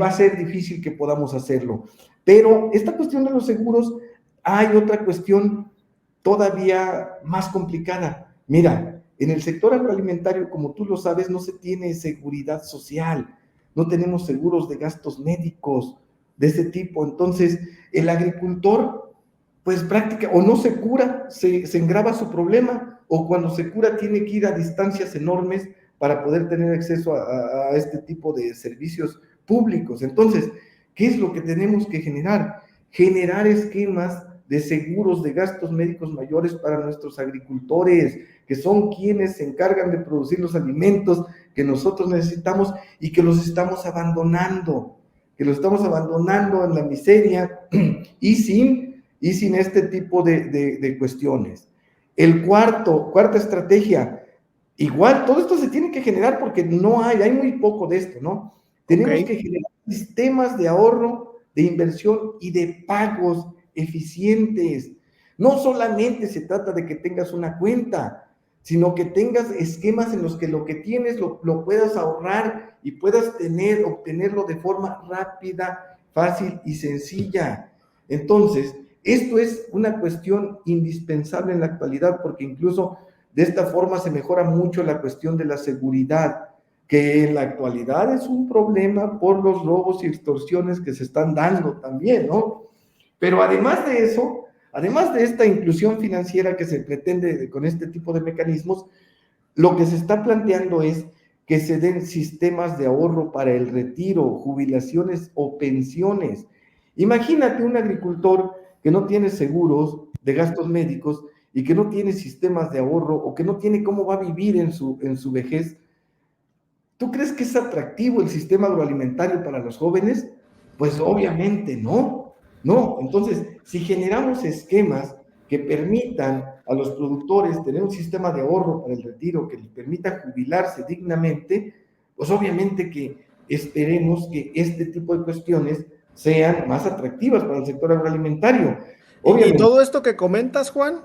va a ser difícil que podamos hacerlo. Pero esta cuestión de los seguros, hay otra cuestión todavía más complicada. Mira, en el sector agroalimentario, como tú lo sabes, no se tiene seguridad social, no tenemos seguros de gastos médicos de ese tipo. Entonces, el agricultor, pues práctica, o no se cura, se engrava su problema, o cuando se cura tiene que ir a distancias enormes para poder tener acceso a este tipo de servicios públicos. Entonces, ¿qué es lo que tenemos que generar? Generar esquemas de seguros de gastos médicos mayores para nuestros agricultores, que son quienes se encargan de producir los alimentos que nosotros necesitamos y que los estamos abandonando en la miseria y sin este tipo de cuestiones. Cuarta estrategia, igual, todo esto se tiene que generar porque hay muy poco de esto, ¿no? Tenemos que generar sistemas de ahorro, de inversión y de pagos eficientes. No solamente se trata de que tengas una cuenta, sino que tengas esquemas en los que lo que tienes lo puedas ahorrar y puedas obtenerlo de forma rápida, fácil y sencilla. Entonces, esto es una cuestión indispensable en la actualidad porque incluso de esta forma se mejora mucho la cuestión de la seguridad, que en la actualidad es un problema por los robos y extorsiones que se están dando también, ¿no? Pero además de eso, además de esta inclusión financiera que se pretende con este tipo de mecanismos, lo que se está planteando es que se den sistemas de ahorro para el retiro, jubilaciones o pensiones. Imagínate un agricultor que no tiene seguros de gastos médicos y que no tiene sistemas de ahorro o que no tiene cómo va a vivir en su vejez. ¿Tú crees que es atractivo el sistema agroalimentario para los jóvenes? Pues obviamente no. Entonces, si generamos esquemas que permitan a los productores tener un sistema de ahorro para el retiro que les permita jubilarse dignamente, pues obviamente que esperemos que este tipo de cuestiones sean más atractivas para el sector agroalimentario. Y Obviamente. todo esto que comentas, Juan,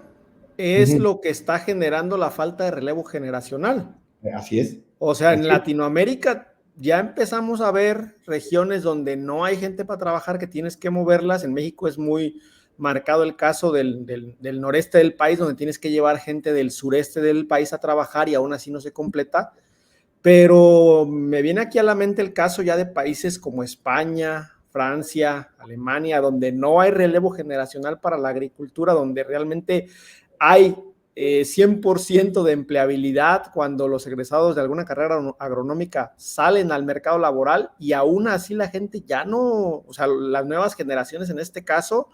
es Uh-huh. lo que está generando la falta de relevo generacional. Así es. O sea, en Así es. Latinoamérica ya empezamos a ver regiones donde no hay gente para trabajar, que tienes que moverlas. En México es muy marcado el caso del noreste del país, donde tienes que llevar gente del sureste del país a trabajar y aún así no se completa. Pero me viene aquí a la mente el caso ya de países como España, Francia, Alemania, donde no hay relevo generacional para la agricultura, donde realmente hay 100% de empleabilidad cuando los egresados de alguna carrera agronómica salen al mercado laboral, y aún así la gente ya no, o sea, las nuevas generaciones en este caso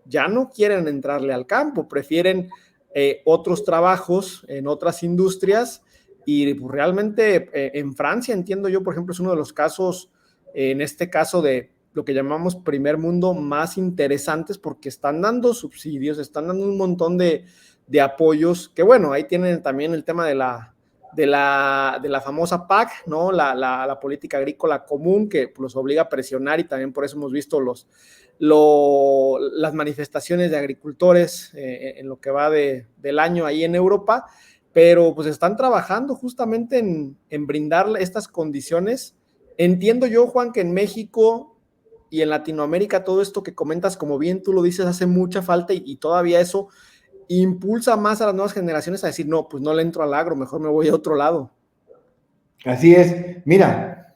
ya no quieren entrarle al campo, prefieren otros trabajos en otras industrias. Y pues, realmente en Francia, entiendo yo, por ejemplo, es uno de los casos, en este caso de lo que llamamos primer mundo, más interesantes, porque están dando subsidios, están dando un montón de apoyos, que bueno, ahí tienen también el tema de la famosa PAC, ¿no? La política agrícola común, que los obliga a presionar, y también por eso hemos visto las manifestaciones de agricultores en lo que va del año ahí en Europa. Pero pues están trabajando justamente en brindar estas condiciones. Entiendo yo, Juan, que en México y en Latinoamérica todo esto que comentas, como bien tú lo dices, hace mucha falta, y todavía eso impulsa más a las nuevas generaciones a decir, no, pues no le entro al agro, mejor me voy a otro lado. Así es. Mira,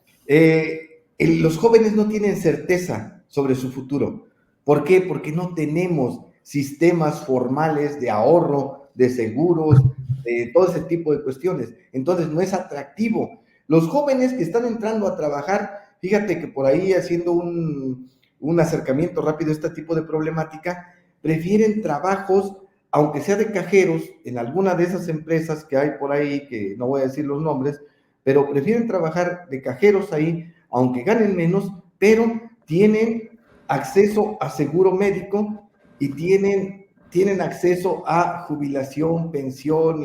los jóvenes no tienen certeza sobre su futuro. ¿Por qué? Porque no tenemos sistemas formales de ahorro, de seguros, de todo ese tipo de cuestiones. Entonces no es atractivo. Los jóvenes que están entrando a trabajar, fíjate que por ahí haciendo un acercamiento rápido a este tipo de problemática, prefieren trabajos, aunque sea de cajeros, en alguna de esas empresas que hay por ahí, que no voy a decir los nombres, pero prefieren trabajar de cajeros ahí, aunque ganen menos, pero tienen acceso a seguro médico y tienen acceso a jubilación, pensión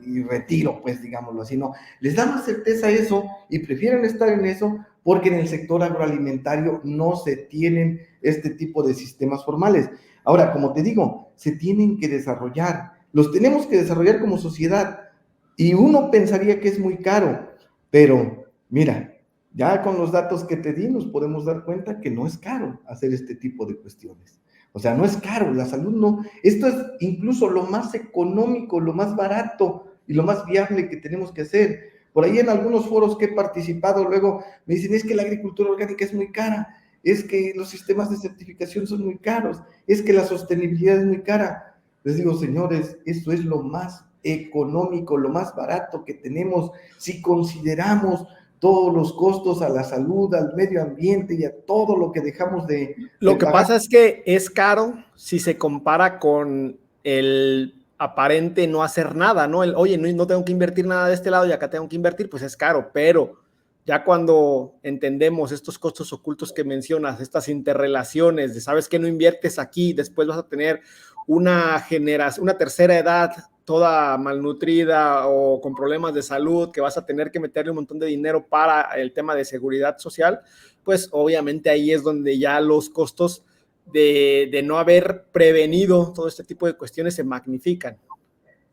y retiro, pues digámoslo así, ¿no? Les da más certeza eso y prefieren estar en eso porque en el sector agroalimentario no se tienen este tipo de sistemas formales. Ahora, como te digo, se tienen que desarrollar, los tenemos que desarrollar como sociedad, y uno pensaría que es muy caro, pero mira, ya con los datos que te di nos podemos dar cuenta que no es caro hacer este tipo de cuestiones. O sea, no es caro, la salud no. Esto es incluso lo más económico, lo más barato y lo más viable que tenemos que hacer. Por ahí en algunos foros que he participado, luego me dicen, es que la agricultura orgánica es muy cara, es que los sistemas de certificación son muy caros, es que la sostenibilidad es muy cara. Les digo, señores, esto es lo más económico, lo más barato que tenemos si consideramos todos los costos a la salud, al medio ambiente y a todo lo que dejamos de Lo que pagar. pasa es que es caro si se compara con el aparente no hacer nada, ¿no? Oye, no tengo que invertir nada de este lado y acá tengo que invertir, pues es caro, pero ya cuando entendemos estos costos ocultos que mencionas, estas interrelaciones de sabes que no inviertes aquí, después vas a tener una generación, una tercera edad toda malnutrida o con problemas de salud, que vas a tener que meterle un montón de dinero para el tema de seguridad social, pues obviamente ahí es donde ya los costos de no haber prevenido todo este tipo de cuestiones se magnifican.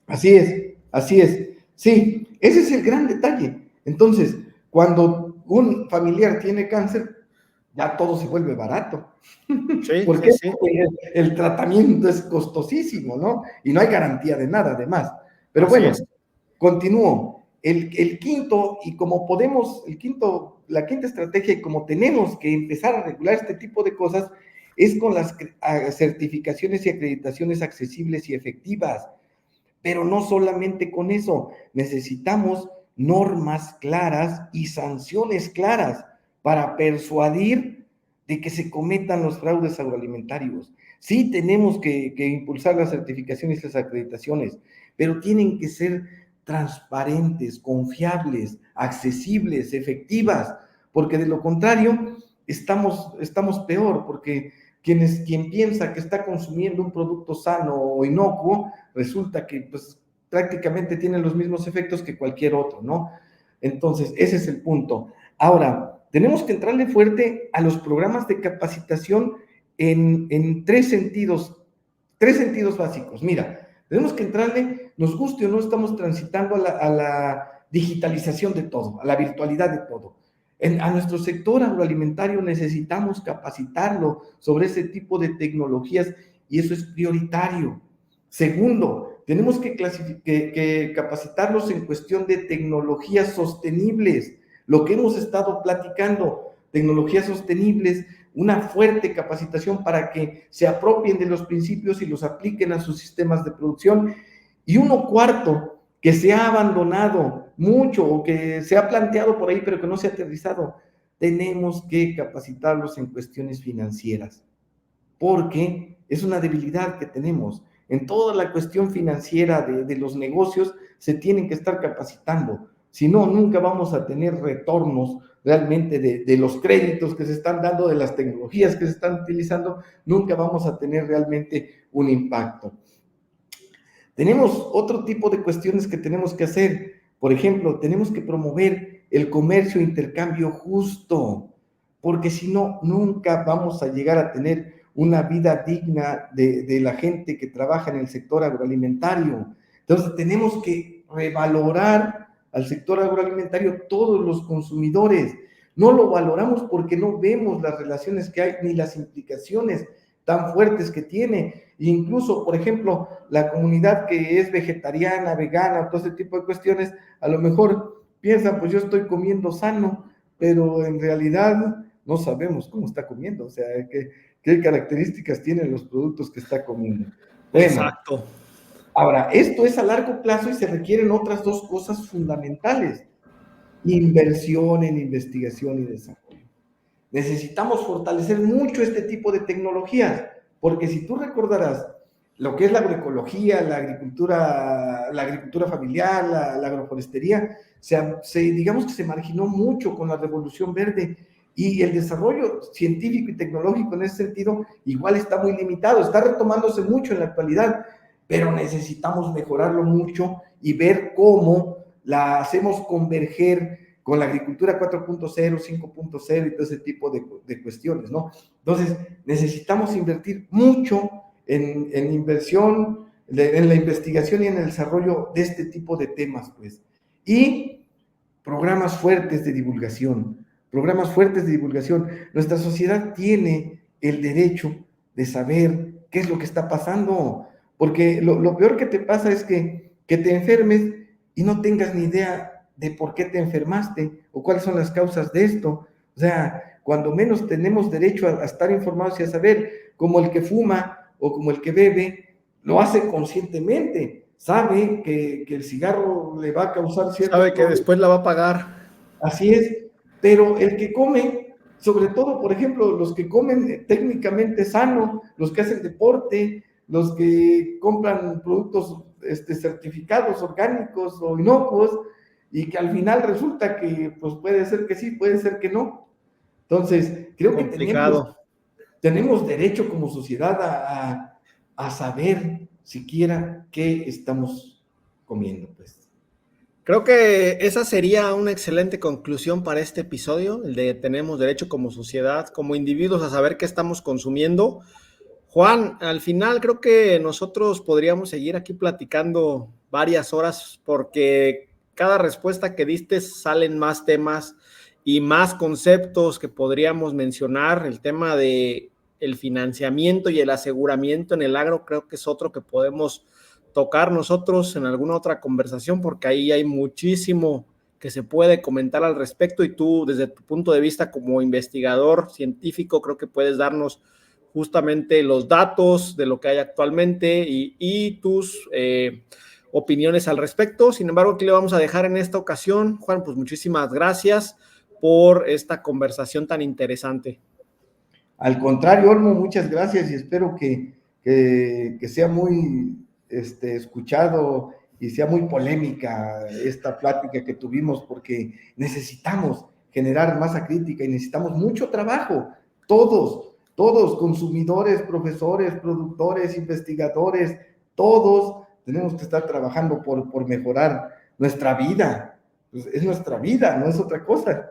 Así es, así es. Sí, ese es el gran detalle. Entonces, cuando un familiar tiene cáncer, ya todo se vuelve barato. Sí, ¿Por sí, qué? sí. Porque el tratamiento es costosísimo, ¿no? Y no hay garantía de nada, además. Pero Así bueno, es. continúo. El quinto, y como podemos, la quinta estrategia, y como tenemos que empezar a regular este tipo de cosas, es con las certificaciones y acreditaciones accesibles y efectivas. Pero no solamente con eso, necesitamos normas claras y sanciones claras para persuadir de que se cometan los fraudes agroalimentarios. Sí tenemos que impulsar las certificaciones y las acreditaciones, pero tienen que ser transparentes, confiables, accesibles, efectivas, porque de lo contrario estamos peor, porque quien piensa que está consumiendo un producto sano o inocuo, resulta que pues prácticamente tiene los mismos efectos que cualquier otro, ¿no? Entonces, ese es el punto. Ahora, tenemos que entrarle fuerte a los programas de capacitación en tres sentidos básicos. Mira, tenemos que entrarle, nos guste o no, estamos transitando a la digitalización de todo, a la virtualidad de todo. A nuestro sector agroalimentario necesitamos capacitarlo sobre ese tipo de tecnologías y eso es prioritario. Segundo, tenemos que capacitarlos en cuestión de tecnologías sostenibles, lo que hemos estado platicando, tecnologías sostenibles, una fuerte capacitación para que se apropien de los principios y los apliquen a sus sistemas de producción. Y uno cuarto, que se ha abandonado mucho o que se ha planteado por ahí pero que no se ha aterrizado, tenemos que capacitarlos en cuestiones financieras, porque es una debilidad que tenemos. En toda la cuestión financiera de los negocios se tienen que estar capacitando, si no, nunca vamos a tener retornos realmente de los créditos que se están dando, de las tecnologías que se están utilizando, nunca vamos a tener realmente un impacto. Tenemos otro tipo de cuestiones que tenemos que hacer. Por ejemplo, tenemos que promover el comercio e intercambio justo, porque si no, nunca vamos a llegar a tener una vida digna de la gente que trabaja en el sector agroalimentario. Entonces, tenemos que revalorar al sector agroalimentario todos los consumidores. No lo valoramos porque no vemos las relaciones que hay ni las implicaciones tan fuertes que tiene. Incluso, por ejemplo, la comunidad que es vegetariana, vegana, todo ese tipo de cuestiones, a lo mejor piensan, pues yo estoy comiendo sano, pero en realidad no sabemos cómo está comiendo, o sea, qué características tienen los productos que está comiendo. Bueno, exacto. Ahora, esto es a largo plazo y se requieren otras dos cosas fundamentales: inversión en investigación y desarrollo. Necesitamos fortalecer mucho este tipo de tecnologías, porque si tú recordarás lo que es la agroecología, la agricultura familiar, la agroforestería, digamos que se marginó mucho con la Revolución Verde, y el desarrollo científico y tecnológico en ese sentido igual está muy limitado, está retomándose mucho en la actualidad, pero necesitamos mejorarlo mucho y ver cómo la hacemos converger con la agricultura 4.0, 5.0 y todo ese tipo de cuestiones, ¿no? Entonces, necesitamos invertir mucho en inversión, en la investigación y en el desarrollo de este tipo de temas, pues. Y programas fuertes de divulgación, Nuestra sociedad tiene el derecho de saber qué es lo que está pasando, porque lo peor que te pasa es que te enfermes y no tengas ni idea de por qué te enfermaste o cuáles son las causas de esto. O sea, cuando menos tenemos derecho a estar informados y a saber, como el que fuma o como el que bebe, lo hace conscientemente, sabe que el cigarro le va a causar ciertos Sabe que problemas. después la va a pagar. Así es, pero el que come, sobre todo, por ejemplo, los que comen técnicamente sano, los que hacen deporte, los que compran productos certificados, orgánicos o inocuos, y que al final resulta que pues puede ser que sí, puede ser que no. Entonces, creo que tenemos derecho como sociedad a saber siquiera qué estamos comiendo, pues. Creo que esa sería una excelente conclusión para este episodio, el de tenemos derecho como sociedad, como individuos, a saber qué estamos consumiendo. Juan, al final creo que nosotros podríamos seguir aquí platicando varias horas porque cada respuesta que diste salen más temas y más conceptos que podríamos mencionar. El tema de el financiamiento y el aseguramiento en el agro creo que es otro que podemos tocar nosotros en alguna otra conversación porque ahí hay muchísimo que se puede comentar al respecto y tú desde tu punto de vista como investigador científico creo que puedes darnos justamente los datos de lo que hay actualmente y tus opiniones al respecto. Sin embargo, aquí le vamos a dejar en esta ocasión. Juan, pues muchísimas gracias por esta conversación tan interesante. Al contrario, Olmo, muchas gracias y espero que sea muy escuchado y sea muy polémica esta plática que tuvimos, porque necesitamos generar masa crítica y necesitamos mucho trabajo, todos, todos, consumidores, profesores, productores, investigadores, todos tenemos que estar trabajando por mejorar nuestra vida. Pues es nuestra vida, no es otra cosa.